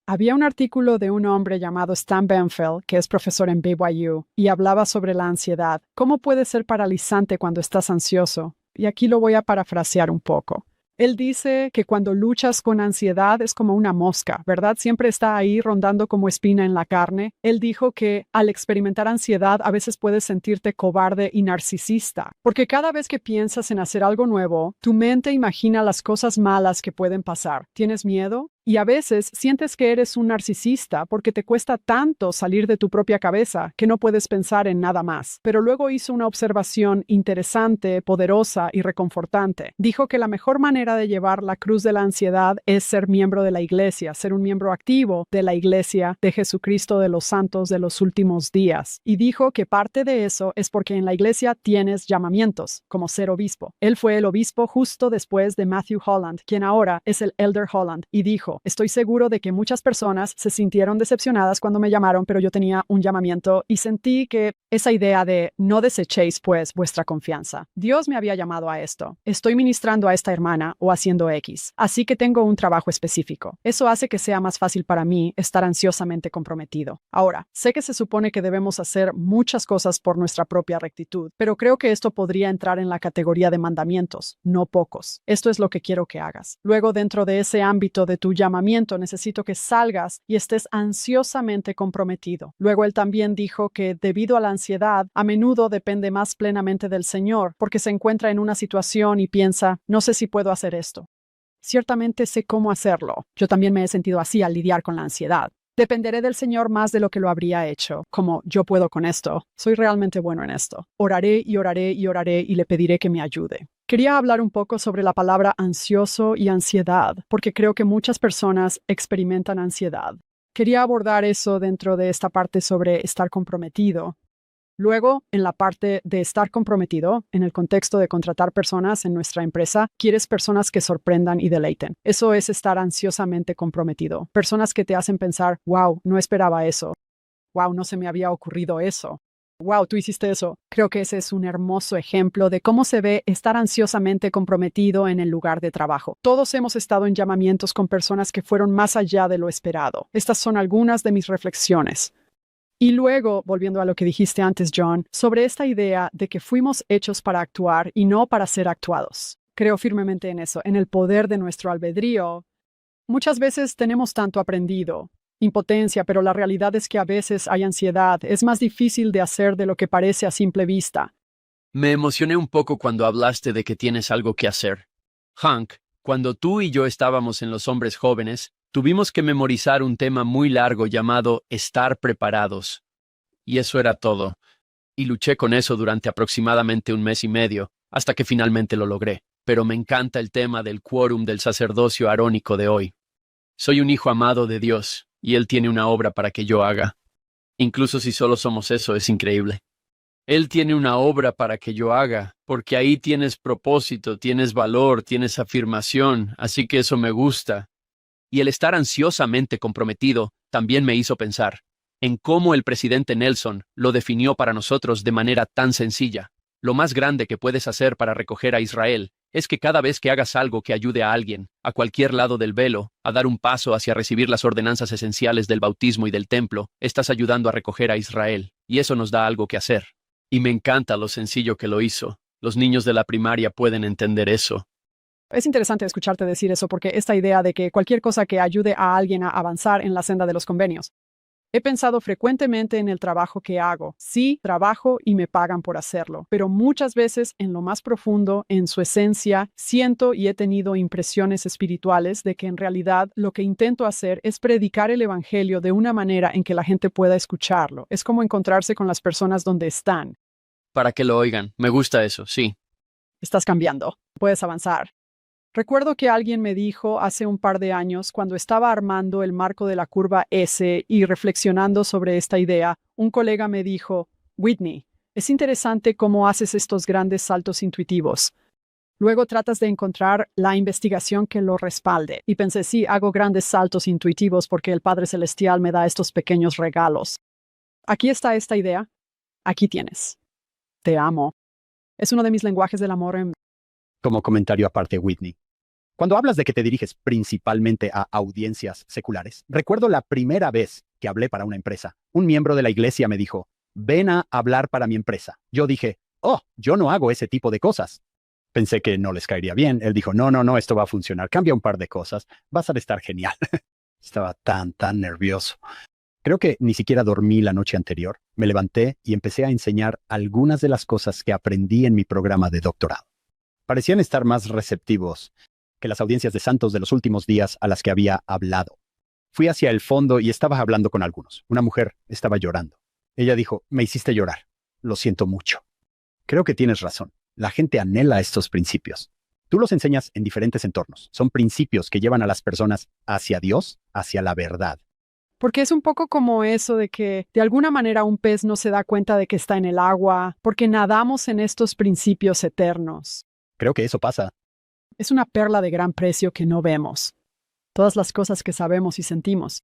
B: Había un artículo de un hombre llamado Stan Benfeld, que es profesor en BYU, y hablaba sobre la ansiedad. ¿Cómo puede ser paralizante cuando estás ansioso? Y aquí lo voy a parafrasear un poco. Él dice que cuando luchas con ansiedad es como una mosca, ¿verdad? Siempre está ahí rondando como espina en la carne. Él dijo que al experimentar ansiedad a veces puedes sentirte cobarde y narcisista, porque cada vez que piensas en hacer algo nuevo, tu mente imagina las cosas malas que pueden pasar. ¿Tienes miedo? Y a veces sientes que eres un narcisista porque te cuesta tanto salir de tu propia cabeza que no puedes pensar en nada más. Pero luego hizo una observación interesante, poderosa y reconfortante. Dijo que la mejor manera de llevar la cruz de la ansiedad es ser miembro de la iglesia, ser un miembro activo de la iglesia de Jesucristo de los santos de los últimos días. Y dijo que parte de eso es porque en la iglesia tienes llamamientos, como ser obispo. Él fue el obispo justo después de Matthew Holland, quien ahora es el Elder Holland, y dijo, estoy seguro de que muchas personas se sintieron decepcionadas cuando me llamaron, pero yo tenía un llamamiento y sentí que esa idea de no desechéis pues vuestra confianza. Dios me había llamado a esto. Estoy ministrando a esta hermana o haciendo X, así que tengo un trabajo específico. Eso hace que sea más fácil para mí estar ansiosamente comprometido. Ahora, sé que se supone que debemos hacer muchas cosas por nuestra propia rectitud, pero creo que esto podría entrar en la categoría de mandamientos, no pocos. Esto es lo que quiero que hagas. Luego, dentro de ese ámbito de tu llamamiento, necesito que salgas y estés ansiosamente comprometido. Luego él también dijo que debido a la ansiedad, a menudo depende más plenamente del Señor, porque se encuentra en una situación y piensa, no sé si puedo hacer esto. Ciertamente sé cómo hacerlo. Yo también me he sentido así al lidiar con la ansiedad. Dependeré del Señor más de lo que lo habría hecho, como yo puedo con esto. Soy realmente bueno en esto. Oraré y oraré y oraré y le pediré que me ayude. Quería hablar un poco sobre la palabra ansioso y ansiedad, porque creo que muchas personas experimentan ansiedad. Quería abordar eso dentro de esta parte sobre estar comprometido. Luego, en la parte de estar comprometido, en el contexto de contratar personas en nuestra empresa, quieres personas que sorprendan y deleiten. Eso es estar ansiosamente comprometido. Personas que te hacen pensar, wow, no esperaba eso. Wow, no se me había ocurrido eso. Wow, tú hiciste eso. Creo que ese es un hermoso ejemplo de cómo se ve estar ansiosamente comprometido en el lugar de trabajo. Todos hemos estado en llamamientos con personas que fueron más allá de lo esperado. Estas son algunas de mis reflexiones. Y luego, volviendo a lo que dijiste antes, John, sobre esta idea de que fuimos hechos para actuar y no para ser actuados. Creo firmemente en eso, en el poder de nuestro albedrío. Muchas veces tenemos tanto aprendido, impotencia, pero la realidad es que a veces hay ansiedad. Es más difícil de hacer de lo que parece a simple vista.
C: Me emocioné un poco cuando hablaste de que tienes algo que hacer. Hank, cuando tú y yo estábamos en Los Hombres Jóvenes, tuvimos que memorizar un tema muy largo llamado estar preparados. Y eso era todo. Y luché con eso durante aproximadamente 1 mes y medio, hasta que finalmente lo logré. Pero me encanta el tema del quórum del sacerdocio arónico de hoy. Soy un hijo amado de Dios, y Él tiene una obra para que yo haga. Incluso si solo somos eso, es increíble. Él tiene una obra para que yo haga, porque ahí tienes propósito, tienes valor, tienes afirmación, así que eso me gusta. Y el estar ansiosamente comprometido también me hizo pensar en cómo el presidente Nelson lo definió para nosotros de manera tan sencilla. Lo más grande que puedes hacer para recoger a Israel es que cada vez que hagas algo que ayude a alguien, a cualquier lado del velo, a dar un paso hacia recibir las ordenanzas esenciales del bautismo y del templo, estás ayudando a recoger a Israel, y eso nos da algo que hacer. Y me encanta lo sencillo que lo hizo. Los niños de la primaria pueden entender eso.
B: Es interesante escucharte decir eso porque esta idea de que cualquier cosa que ayude a alguien a avanzar en la senda de los convenios. He pensado frecuentemente en el trabajo que hago. Sí, trabajo y me pagan por hacerlo, pero muchas veces en lo más profundo, en su esencia, siento y he tenido impresiones espirituales de que en realidad lo que intento hacer es predicar el evangelio de una manera en que la gente pueda escucharlo. Es como encontrarse con las personas donde están.
C: Para que lo oigan. Me gusta eso, sí.
B: Estás cambiando. Puedes avanzar. Recuerdo que alguien me dijo hace un par de años, cuando estaba armando el marco de la curva S y reflexionando sobre esta idea, un colega me dijo, Whitney, es interesante cómo haces estos grandes saltos intuitivos. Luego tratas de encontrar la investigación que lo respalde. Y pensé, sí, hago grandes saltos intuitivos porque el Padre Celestial me da estos pequeños regalos. Aquí está esta idea. Aquí tienes. Te amo. Es uno de mis lenguajes del amor.
A: Como comentario aparte, Whitney. Cuando hablas de que te diriges principalmente a audiencias seculares, recuerdo la primera vez que hablé para una empresa. Un miembro de la iglesia me dijo, ven a hablar para mi empresa. Yo dije, oh, yo no hago ese tipo de cosas. Pensé que no les caería bien. Él dijo, no, esto va a funcionar. Cambia un par de cosas. Vas a estar genial. Estaba tan nervioso. Creo que ni siquiera dormí la noche anterior. Me levanté y empecé a enseñar algunas de las cosas que aprendí en mi programa de doctorado. Parecían estar más receptivos que las audiencias de santos de los últimos días a las que había hablado. Fui hacia el fondo y estaba hablando con algunos. Una mujer estaba llorando. Ella dijo, me hiciste llorar. Lo siento mucho. Creo que tienes razón. La gente anhela estos principios. Tú los enseñas en diferentes entornos. Son principios que llevan a las personas hacia Dios, hacia la verdad.
B: Porque es un poco como eso de que de alguna manera un pez no se da cuenta de que está en el agua, porque nadamos en estos principios eternos.
A: Creo que eso pasa.
B: Es una perla de gran precio que no vemos. Todas las cosas que sabemos y sentimos.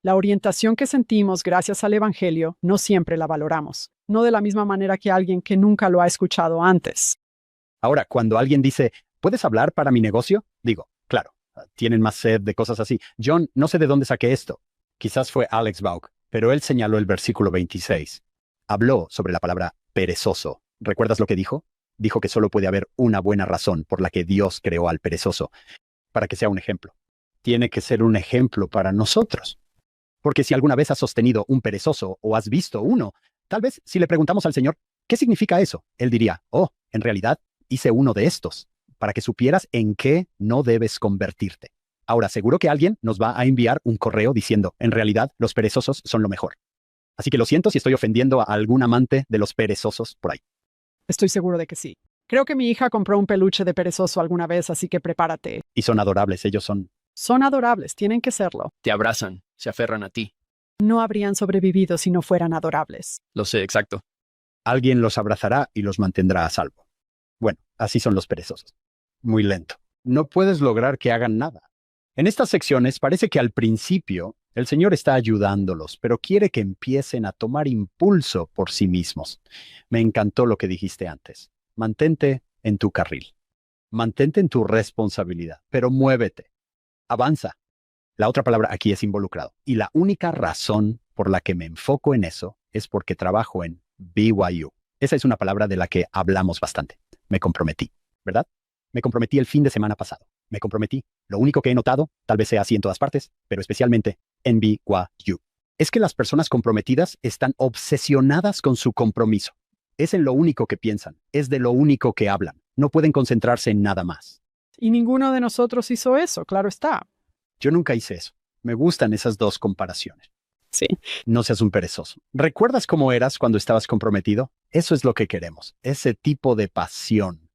B: La orientación que sentimos gracias al Evangelio no siempre la valoramos. No de la misma manera que alguien que nunca lo ha escuchado antes.
A: Ahora, cuando alguien dice, ¿puedes hablar para mi negocio? Digo, claro, tienen más sed de cosas así. John, no sé de dónde saqué esto. Quizás fue Alex Bauk, pero él señaló el versículo 26. Habló sobre la palabra perezoso. ¿Recuerdas lo que dijo? Dijo que solo puede haber una buena razón por la que Dios creó al perezoso, para que sea un ejemplo. Tiene que ser un ejemplo para nosotros. Porque si alguna vez has sostenido un perezoso o has visto uno, tal vez si le preguntamos al Señor, ¿qué significa eso? Él diría, oh, en realidad hice uno de estos, para que supieras en qué no debes convertirte. Ahora, seguro que alguien nos va a enviar un correo diciendo, en realidad, los perezosos son lo mejor. Así que lo siento si estoy ofendiendo a algún amante de los perezosos por ahí.
B: Estoy seguro de que sí. Creo que mi hija compró un peluche de perezoso alguna vez, así que prepárate.
A: Y son adorables, ellos son.
B: Son adorables, tienen que serlo.
C: Te abrazan, se aferran a ti.
B: No habrían sobrevivido si no fueran adorables.
C: Lo sé, exacto.
A: Alguien los abrazará y los mantendrá a salvo. Bueno, así son los perezosos. Muy lento. No puedes lograr que hagan nada. En estas secciones parece que al principio el Señor está ayudándolos, pero quiere que empiecen a tomar impulso por sí mismos. Me encantó lo que dijiste antes. Mantente en tu carril. Mantente en tu responsabilidad, pero muévete. Avanza. La otra palabra aquí es involucrado. Y la única razón por la que me enfoco en eso es porque trabajo en BYU. Esa es una palabra de la que hablamos bastante. Me comprometí, ¿verdad? Me comprometí el fin de semana pasado. Me comprometí. Lo único que he notado, tal vez sea así en todas partes, pero especialmente en BYU, es que las personas comprometidas están obsesionadas con su compromiso. Es en lo único que piensan, es de lo único que hablan. No pueden concentrarse en nada más.
B: Y ninguno de nosotros hizo eso, claro está.
A: Yo nunca hice eso. Me gustan esas dos comparaciones.
B: Sí.
A: No seas un perezoso. ¿Recuerdas cómo eras cuando estabas comprometido? Eso es lo que queremos, ese tipo de pasión.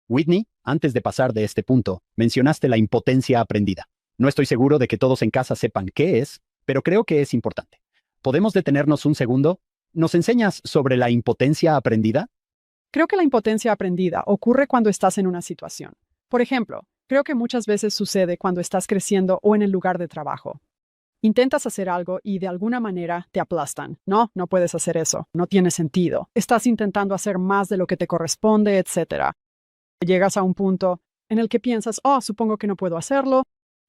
A: Whitney, antes de pasar de este punto, mencionaste la impotencia aprendida. No estoy seguro de que todos en casa sepan qué es, pero creo que es importante. ¿Podemos detenernos un segundo? ¿Nos enseñas sobre la impotencia aprendida?
B: Creo que la impotencia aprendida ocurre cuando estás en una situación. Por ejemplo, creo que muchas veces sucede cuando estás creciendo o en el lugar de trabajo. Intentas hacer algo y de alguna manera te aplastan. No, no puedes hacer eso. No tiene sentido. Estás intentando hacer más de lo que te corresponde, etc. Llegas a un punto en el que piensas, supongo que no puedo hacerlo.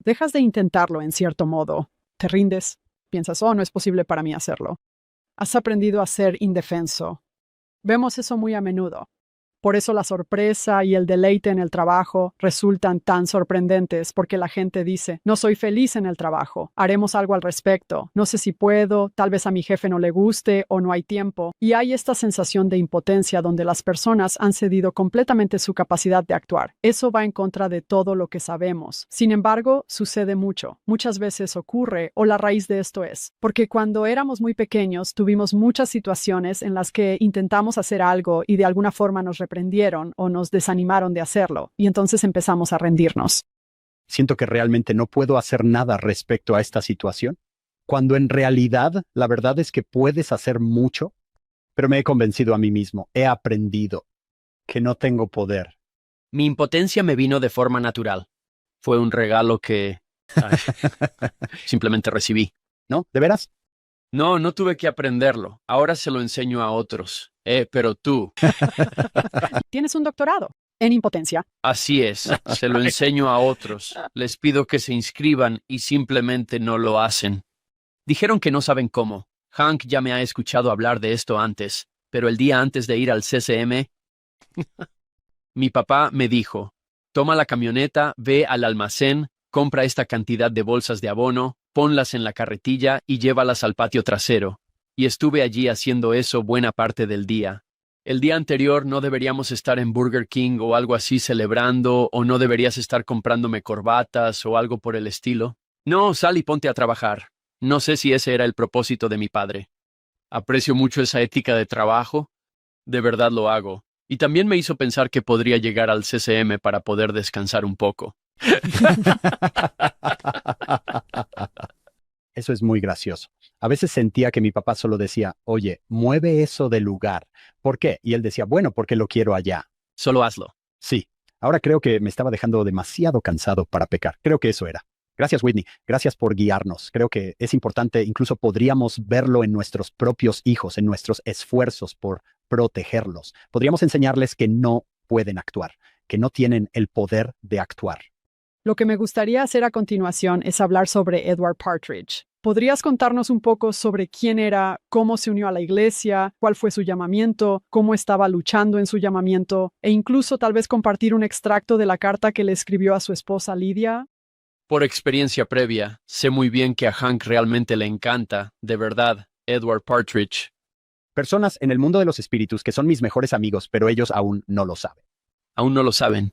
B: Dejas de intentarlo en cierto modo. Te rindes. Piensas, no es posible para mí hacerlo. Has aprendido a ser indefenso. Vemos eso muy a menudo. Por eso la sorpresa y el deleite en el trabajo resultan tan sorprendentes, porque la gente dice, no soy feliz en el trabajo, haremos algo al respecto, no sé si puedo, tal vez a mi jefe no le guste o no hay tiempo. Y hay esta sensación de impotencia donde las personas han cedido completamente su capacidad de actuar. Eso va en contra de todo lo que sabemos. Sin embargo, sucede mucho. Muchas veces ocurre, o la raíz de esto es, porque cuando éramos muy pequeños tuvimos muchas situaciones en las que intentamos hacer algo y de alguna forma nos reprendieron o nos desanimaron de hacerlo, y entonces empezamos a rendirnos.
A: Siento que realmente no puedo hacer nada respecto a esta situación, cuando en realidad la verdad es que puedes hacer mucho, pero me he convencido a mí mismo, he aprendido que no tengo poder.
C: Mi impotencia me vino de forma natural. Fue un regalo que simplemente recibí.
A: ¿No? ¿De veras?
C: No, no tuve que aprenderlo. Ahora se lo enseño a otros. Pero tú.
B: Tienes un doctorado en impotencia.
C: Así es, se lo enseño a otros. Les pido que se inscriban y simplemente no lo hacen. Dijeron que no saben cómo. Hank ya me ha escuchado hablar de esto antes, pero el día antes de ir al CCM, mi papá me dijo, toma la camioneta, ve al almacén, compra esta cantidad de bolsas de abono, ponlas en la carretilla y llévalas al patio trasero. Y estuve allí haciendo eso buena parte del día. El día anterior no deberíamos estar en Burger King o algo así celebrando, o no deberías estar comprándome corbatas o algo por el estilo. No, sal y ponte a trabajar. No sé si ese era el propósito de mi padre. Aprecio mucho esa ética de trabajo. De verdad lo hago. Y también me hizo pensar que podría llegar al CCM para poder descansar un poco.
A: Eso es muy gracioso. A veces sentía que mi papá solo decía, oye, mueve eso del lugar. ¿Por qué? Y él decía, bueno, porque lo quiero allá.
C: Solo hazlo.
A: Sí, ahora creo que me estaba dejando demasiado cansado para pecar. Creo que eso era. Gracias, Whitney. Gracias por guiarnos. Creo que es importante, incluso podríamos verlo en nuestros propios hijos, en nuestros esfuerzos por protegerlos. Podríamos enseñarles que no pueden actuar, que no tienen el poder de actuar.
B: Lo que me gustaría hacer a continuación es hablar sobre Edward Partridge. ¿Podrías contarnos un poco sobre quién era, cómo se unió a la iglesia, cuál fue su llamamiento, cómo estaba luchando en su llamamiento, e incluso tal vez compartir un extracto de la carta que le escribió a su esposa Lydia?
C: Por experiencia previa, sé muy bien que a Hank realmente le encanta, de verdad, Edward Partridge.
A: Personas en el mundo de los espíritus que son mis mejores amigos, pero ellos aún no lo saben.
C: Aún no lo saben.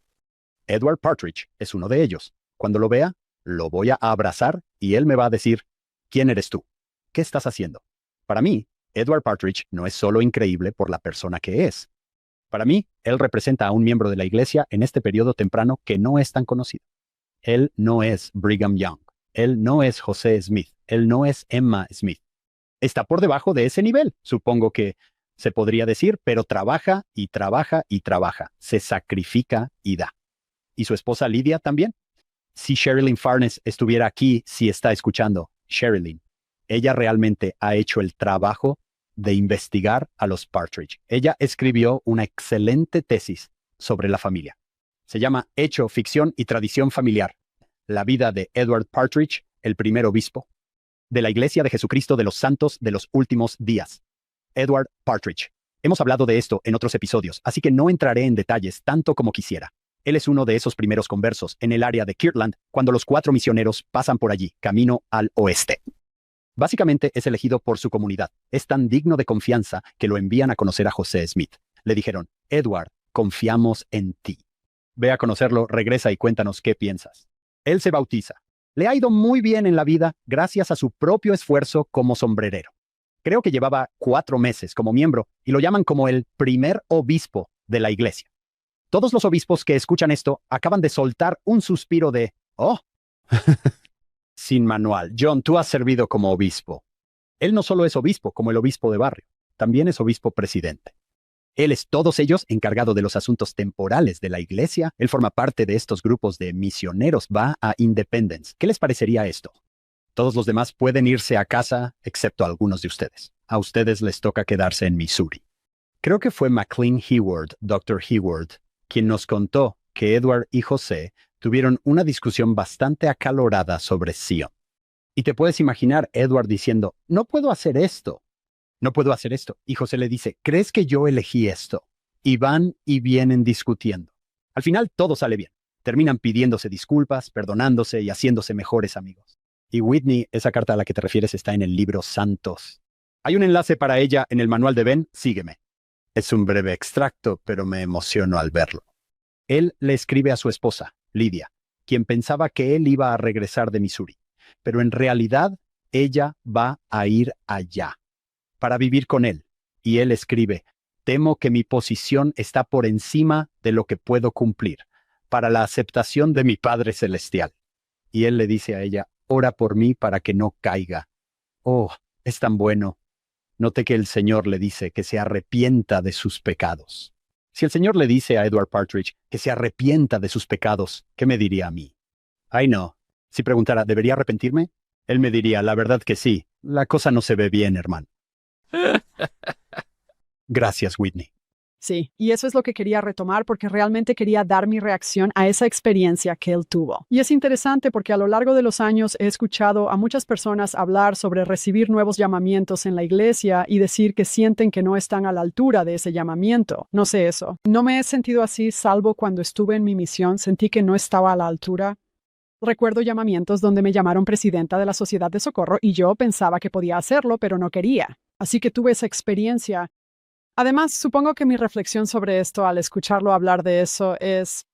A: Edward Partridge es uno de ellos. Cuando lo vea, lo voy a abrazar y él me va a decir, ¿quién eres tú? ¿Qué estás haciendo? Para mí, Edward Partridge no es solo increíble por la persona que es. Para mí, él representa a un miembro de la iglesia en este periodo temprano que no es tan conocido. Él no es Brigham Young. Él no es José Smith. Él no es Emma Smith. Está por debajo de ese nivel. Supongo que se podría decir, pero trabaja y trabaja y trabaja, se sacrifica y da. ¿Y su esposa Lydia también? Si Sherilyn Farnes estuviera aquí, si está escuchando, Sherilyn, ella realmente ha hecho el trabajo de investigar a los Partridge. Ella escribió una excelente tesis sobre la familia. Se llama Hecho, Ficción y Tradición Familiar. La vida de Edward Partridge, el primer obispo de la Iglesia de Jesucristo de los Santos de los Últimos Días. Edward Partridge. Hemos hablado de esto en otros episodios, así que no entraré en detalles tanto como quisiera. Él es uno de esos primeros conversos en el área de Kirtland cuando los 4 misioneros pasan por allí, camino al oeste. Básicamente es elegido por su comunidad. Es tan digno de confianza que lo envían a conocer a José Smith. Le dijeron, Edward, confiamos en ti. Ve a conocerlo, regresa y cuéntanos qué piensas. Él se bautiza. Le ha ido muy bien en la vida gracias a su propio esfuerzo como sombrerero. Creo que llevaba 4 meses como miembro y lo llaman como el primer obispo de la iglesia. Todos los obispos que escuchan esto acaban de soltar un suspiro de, oh, sin manual. John, tú has servido como obispo. Él no solo es obispo como el obispo de barrio, también es obispo presidente. Él es todos ellos encargado de los asuntos temporales de la iglesia. Él forma parte de estos grupos de misioneros. Va a Independence. ¿Qué les parecería esto? Todos los demás pueden irse a casa, excepto algunos de ustedes. A ustedes les toca quedarse en Missouri. Creo que fue McLean Hayward, Dr. Hayward, quien nos contó que Edward y José tuvieron una discusión bastante acalorada sobre Sion. Y te puedes imaginar Edward diciendo, no puedo hacer esto. No puedo hacer esto. Y José le dice, ¿crees que yo elegí esto? Y van y vienen discutiendo. Al final todo sale bien. Terminan pidiéndose disculpas, perdonándose y haciéndose mejores amigos. Y Whitney, esa carta a la que te refieres está en el libro Santos. Hay un enlace para ella en el manual de Ben, sígueme. Es un breve extracto, pero me emociono al verlo. Él le escribe a su esposa, Lydia, quien pensaba que él iba a regresar de Missouri, pero en realidad ella va a ir allá para vivir con él. Y él escribe, temo que mi posición está por encima de lo que puedo cumplir para la aceptación de mi Padre Celestial. Y él le dice a ella, ora por mí para que no caiga. Oh, es tan bueno. Note que el Señor le dice que se arrepienta de sus pecados. Si el Señor le dice a Edward Partridge que se arrepienta de sus pecados, ¿qué me diría a mí? Ay, no. Si preguntara, ¿debería arrepentirme? Él me diría, la verdad que sí. La cosa no se ve bien, hermano. Gracias, Whitney.
B: Sí, y eso es lo que quería retomar porque realmente quería dar mi reacción a esa experiencia que él tuvo. Y es interesante porque a lo largo de los años he escuchado a muchas personas hablar sobre recibir nuevos llamamientos en la iglesia y decir que sienten que no están a la altura de ese llamamiento. No sé eso. No me he sentido así salvo cuando estuve en mi misión, sentí que no estaba a la altura. Recuerdo llamamientos donde me llamaron presidenta de la Sociedad de Socorro y yo pensaba que podía hacerlo, pero no quería. Así que tuve esa experiencia. Además, supongo que mi reflexión sobre esto al escucharlo hablar de eso es,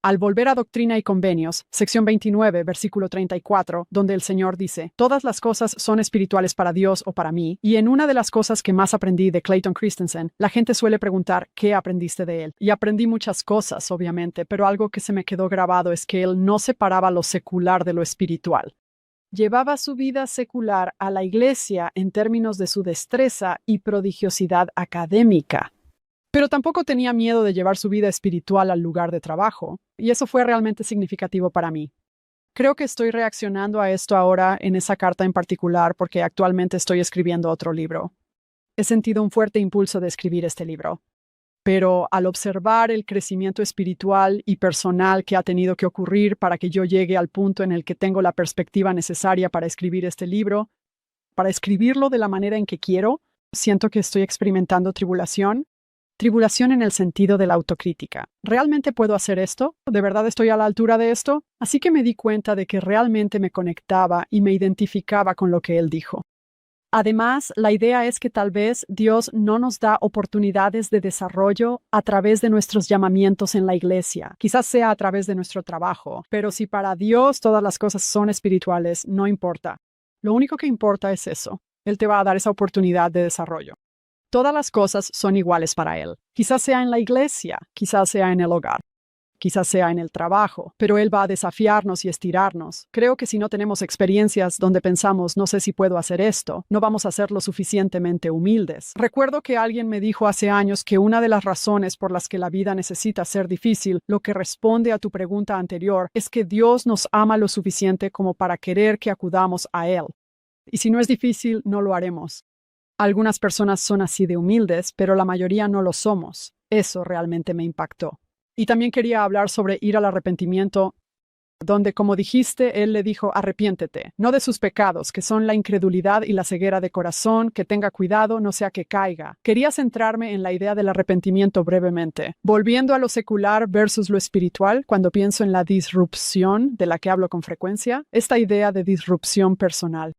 B: al volver a Doctrina y Convenios, sección 29, versículo 34, donde el Señor dice, todas las cosas son espirituales para Dios o para mí, y en una de las cosas que más aprendí de Clayton Christensen, la gente suele preguntar, ¿qué aprendiste de él? Y aprendí muchas cosas, obviamente, pero algo que se me quedó grabado es que él no separaba lo secular de lo espiritual. Llevaba su vida secular a la iglesia en términos de su destreza y prodigiosidad académica. Pero tampoco tenía miedo de llevar su vida espiritual al lugar de trabajo, y eso fue realmente significativo para mí. Creo que estoy reaccionando a esto ahora en esa carta en particular porque actualmente estoy escribiendo otro libro. He sentido un fuerte impulso de escribir este libro. Pero al observar el crecimiento espiritual y personal que ha tenido que ocurrir para que yo llegue al punto en el que tengo la perspectiva necesaria para escribir este libro, para escribirlo de la manera en que quiero, siento que estoy experimentando tribulación. Tribulación en el sentido de la autocrítica. ¿Realmente puedo hacer esto? ¿De verdad estoy a la altura de esto? Así que me di cuenta de que realmente me conectaba y me identificaba con lo que él dijo. Además, la idea es que tal vez Dios no nos da oportunidades de desarrollo a través de nuestros llamamientos en la iglesia. Quizás sea a través de nuestro trabajo, pero si para Dios todas las cosas son espirituales, no importa. Lo único que importa es eso. Él te va a dar esa oportunidad de desarrollo. Todas las cosas son iguales para Él. Quizás sea en la iglesia, quizás sea en el hogar. quizás sea en el trabajo, pero Él va a desafiarnos y estirarnos. Creo que si no tenemos experiencias donde pensamos, no sé si puedo hacer esto, no vamos a ser lo suficientemente humildes. Recuerdo que alguien me dijo hace años que una de las razones por las que la vida necesita ser difícil, lo que responde a tu pregunta anterior, es que Dios nos ama lo suficiente como para querer que acudamos a Él. Y si no es difícil, no lo haremos. Algunas personas son así de humildes, pero la mayoría no lo somos. Eso realmente me impactó. Y también quería hablar sobre ir al arrepentimiento, donde, como dijiste, Él le dijo, arrepiéntete, no de sus pecados, que son la incredulidad y la ceguera de corazón, que tenga cuidado, no sea que caiga. Quería centrarme en la idea del arrepentimiento brevemente. Volviendo a lo secular versus lo espiritual, cuando pienso en la disrupción, de la que hablo con frecuencia, esta idea de disrupción personal.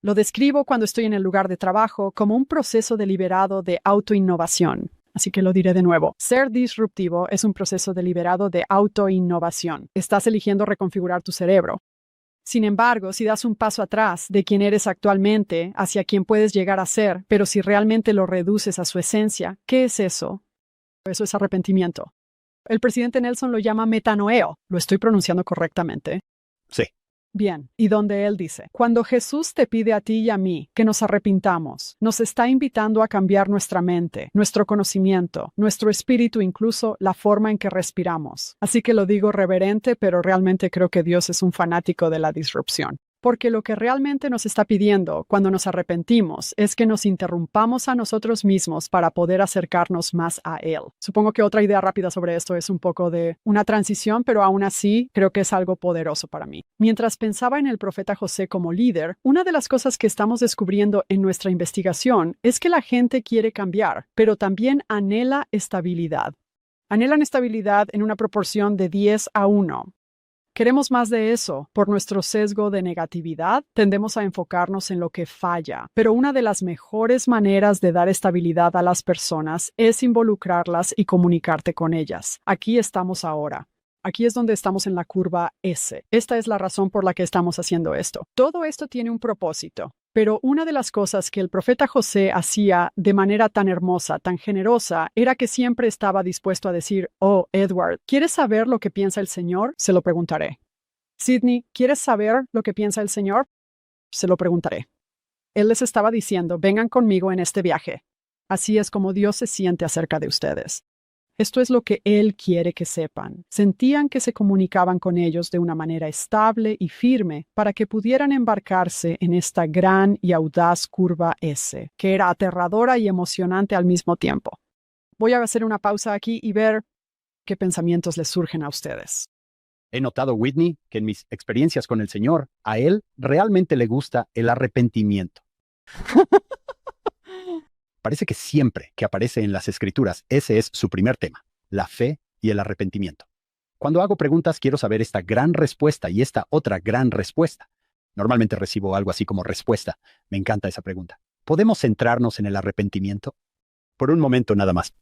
B: Lo describo cuando estoy en el lugar de trabajo como un proceso deliberado de autoinnovación. Así que lo diré de nuevo. Ser disruptivo es un proceso deliberado de autoinnovación. Estás eligiendo reconfigurar tu cerebro. Sin embargo, si das un paso atrás de quien eres actualmente hacia quien puedes llegar a ser, pero si realmente lo reduces a su esencia, ¿qué es eso? Eso es arrepentimiento. El presidente Nelson lo llama metanoeo. ¿Lo estoy pronunciando correctamente?
A: Sí.
B: Bien, y donde él dice, cuando Jesús te pide a ti y a mí que nos arrepintamos, nos está invitando a cambiar nuestra mente, nuestro conocimiento, nuestro espíritu, incluso la forma en que respiramos. Así que lo digo reverente, pero realmente creo que Dios es un fanático de la disrupción. Porque lo que realmente nos está pidiendo cuando nos arrepentimos es que nos interrumpamos a nosotros mismos para poder acercarnos más a Él. Supongo que otra idea rápida sobre esto es un poco de una transición, pero aún así creo que es algo poderoso para mí. Mientras pensaba en el profeta José como líder, una de las cosas que estamos descubriendo en nuestra investigación es que la gente quiere cambiar, pero también anhela estabilidad. Anhelan estabilidad en una proporción de 10-1. Queremos más de eso. Por nuestro sesgo de negatividad, tendemos a enfocarnos en lo que falla. Pero una de las mejores maneras de dar estabilidad a las personas es involucrarlas y comunicarte con ellas. Aquí estamos ahora. Aquí es donde estamos en la curva S. Esta es la razón por la que estamos haciendo esto. Todo esto tiene un propósito. Pero una de las cosas que el profeta José hacía de manera tan hermosa, tan generosa, era que siempre estaba dispuesto a decir, oh, Edward, ¿quieres saber lo que piensa el Señor? Se lo preguntaré. Sidney, ¿quieres saber lo que piensa el Señor? Se lo preguntaré. Él les estaba diciendo, vengan conmigo en este viaje. Así es como Dios se siente acerca de ustedes. Esto es lo que Él quiere que sepan. Sentían que se comunicaban con ellos de una manera estable y firme para que pudieran embarcarse en esta gran y audaz curva S, que era aterradora y emocionante al mismo tiempo. Voy a hacer una pausa aquí y ver qué pensamientos les surgen a ustedes.
A: He notado, Whitney, que en mis experiencias con el Señor, a Él realmente le gusta el arrepentimiento. Parece que siempre que aparece en las Escrituras, ese es su primer tema, la fe y el arrepentimiento. Cuando hago preguntas, quiero saber esta gran respuesta y esta otra gran respuesta. Normalmente recibo algo así como respuesta. Me encanta esa pregunta. ¿Podemos centrarnos en el arrepentimiento? Por un momento nada más.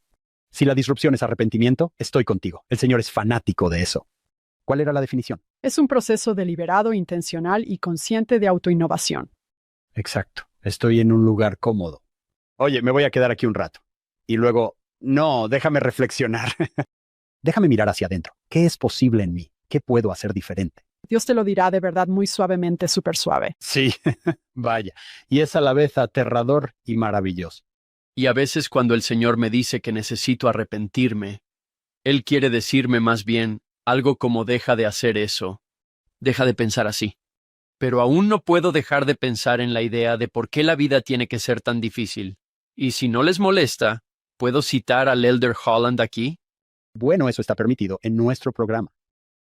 A: Si la disrupción es arrepentimiento, estoy contigo. El Señor es fanático de eso. ¿Cuál era la definición?
B: Es un proceso deliberado, intencional y consciente de autoinnovación.
A: Exacto. Estoy en un lugar cómodo. Oye, me voy a quedar aquí un rato. Y luego, no, déjame reflexionar. Déjame mirar hacia adentro. ¿Qué es posible en mí? ¿Qué puedo hacer diferente?
B: Dios te lo dirá de verdad muy suavemente, súper suave.
A: Sí, vaya. Y es a la vez aterrador y maravilloso.
C: Y a veces cuando el Señor me dice que necesito arrepentirme, Él quiere decirme más bien algo como deja de hacer eso, deja de pensar así. Pero aún no puedo dejar de pensar en la idea de por qué la vida tiene que ser tan difícil. Y si no les molesta, ¿puedo citar al Elder Holland aquí?
A: Bueno, eso está permitido en nuestro programa.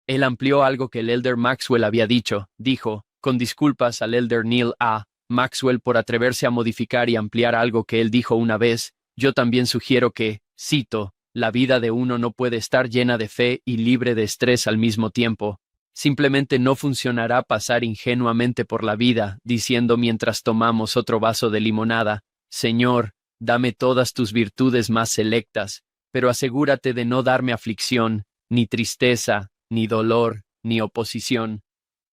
C: Él amplió algo que el Elder Maxwell había dicho. Dijo, con disculpas al Elder Neil A. Maxwell por atreverse a modificar y ampliar algo que él dijo una vez, yo también sugiero que, cito, la vida de uno no puede estar llena de fe y libre de estrés al mismo tiempo. Simplemente no funcionará pasar ingenuamente por la vida, diciendo mientras tomamos otro vaso de limonada, Señor, dame todas tus virtudes más selectas, pero asegúrate de no darme aflicción, ni tristeza, ni dolor, ni oposición.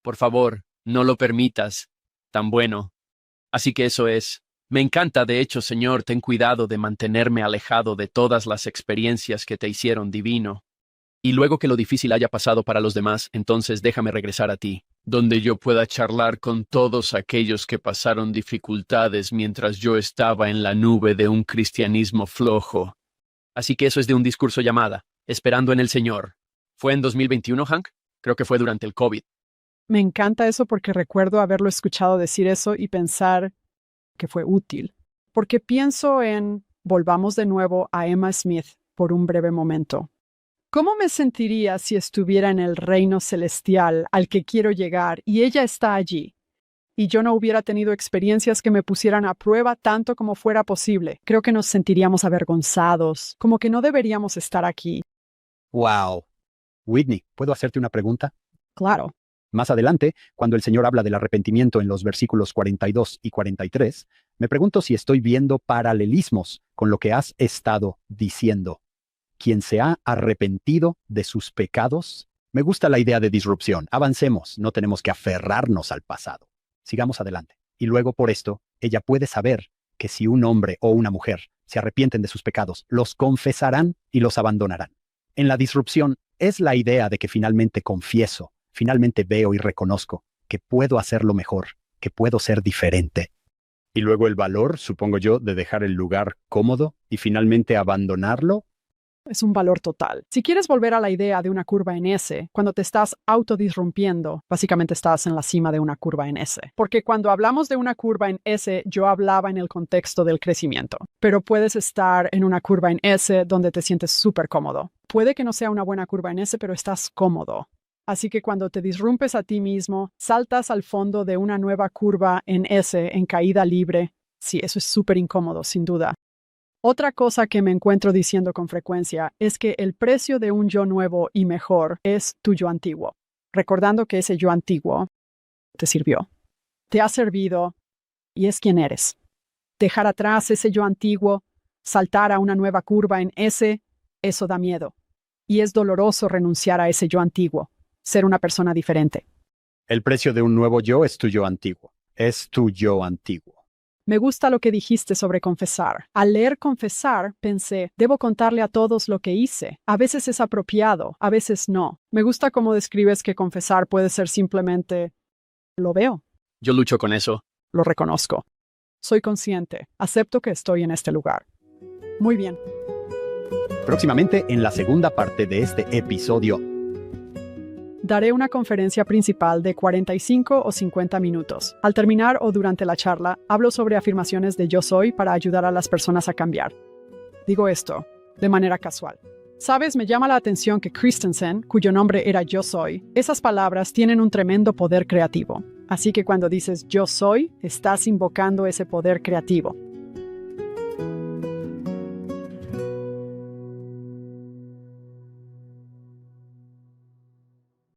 C: Por favor, no lo permitas. Tan bueno. Así que eso es. Me encanta, de hecho, Señor, ten cuidado de mantenerme alejado de todas las experiencias que te hicieron divino. Y luego que lo difícil haya pasado para los demás, entonces déjame regresar a ti, donde yo pueda charlar con todos aquellos que pasaron dificultades mientras yo estaba en la nube de un cristianismo flojo. Así que eso es de un discurso llamada Esperando en el Señor. ¿Fue en 2021, Hank? Creo que fue durante el COVID.
B: Me encanta eso porque recuerdo haberlo escuchado decir eso y pensar que fue útil. Porque pienso en, volvamos de nuevo a Emma Smith por un breve momento. ¿Cómo me sentiría si estuviera en el reino celestial al que quiero llegar y ella está allí? Y yo no hubiera tenido experiencias que me pusieran a prueba tanto como fuera posible. Creo que nos sentiríamos avergonzados, como que no deberíamos estar aquí.
A: ¡Wow! Whitney, ¿puedo hacerte una pregunta?
B: Claro.
A: Más adelante, cuando el Señor habla del arrepentimiento en los versículos 42 y 43, me pregunto si estoy viendo paralelismos con lo que has estado diciendo. Quien se ha arrepentido de sus pecados. Me gusta la idea de disrupción. Avancemos, no tenemos que aferrarnos al pasado. Sigamos adelante. Y luego por esto, ella puede saber que si un hombre o una mujer se arrepienten de sus pecados, los confesarán y los abandonarán. En la disrupción es la idea de que finalmente confieso, finalmente veo y reconozco que puedo hacerlo mejor, que puedo ser diferente. Y luego el valor, supongo yo, de dejar el lugar cómodo y finalmente abandonarlo.
B: Es un valor total. Si quieres volver a la idea de una curva en S, cuando te estás autodisrumpiendo, básicamente estás en la cima de una curva en S. Porque cuando hablamos de una curva en S, yo hablaba en el contexto del crecimiento. Pero puedes estar en una curva en S donde te sientes súper cómodo. Puede que no sea una buena curva en S, pero estás cómodo. Así que cuando te disrumpes a ti mismo, saltas al fondo de una nueva curva en S, en caída libre. Sí, eso es súper incómodo, sin duda. Otra cosa que me encuentro diciendo con frecuencia es que el precio de un yo nuevo y mejor es tu yo antiguo, recordando que ese yo antiguo te sirvió, te ha servido y es quien eres. Dejar atrás ese yo antiguo, saltar a una nueva curva en S, eso da miedo. Y es doloroso renunciar a ese yo antiguo, ser una persona diferente.
A: El precio de un nuevo yo es tu yo antiguo. Es tu yo antiguo.
B: Me gusta lo que dijiste sobre confesar. Al leer confesar, pensé, debo contarle a todos lo que hice. A veces es apropiado, a veces no. Me gusta cómo describes que confesar puede ser simplemente, lo veo.
C: Yo lucho con eso.
B: Lo reconozco. Soy consciente. Acepto que estoy en este lugar. Muy bien.
A: Próximamente, en la segunda parte de este episodio,
B: daré una conferencia principal de 45 o 50 minutos. Al terminar o durante la charla, hablo sobre afirmaciones de yo soy para ayudar a las personas a cambiar. Digo esto de manera casual. Sabes, me llama la atención que Christensen, cuyo nombre era yo soy, esas palabras tienen un tremendo poder creativo. Así que cuando dices yo soy, estás invocando ese poder creativo.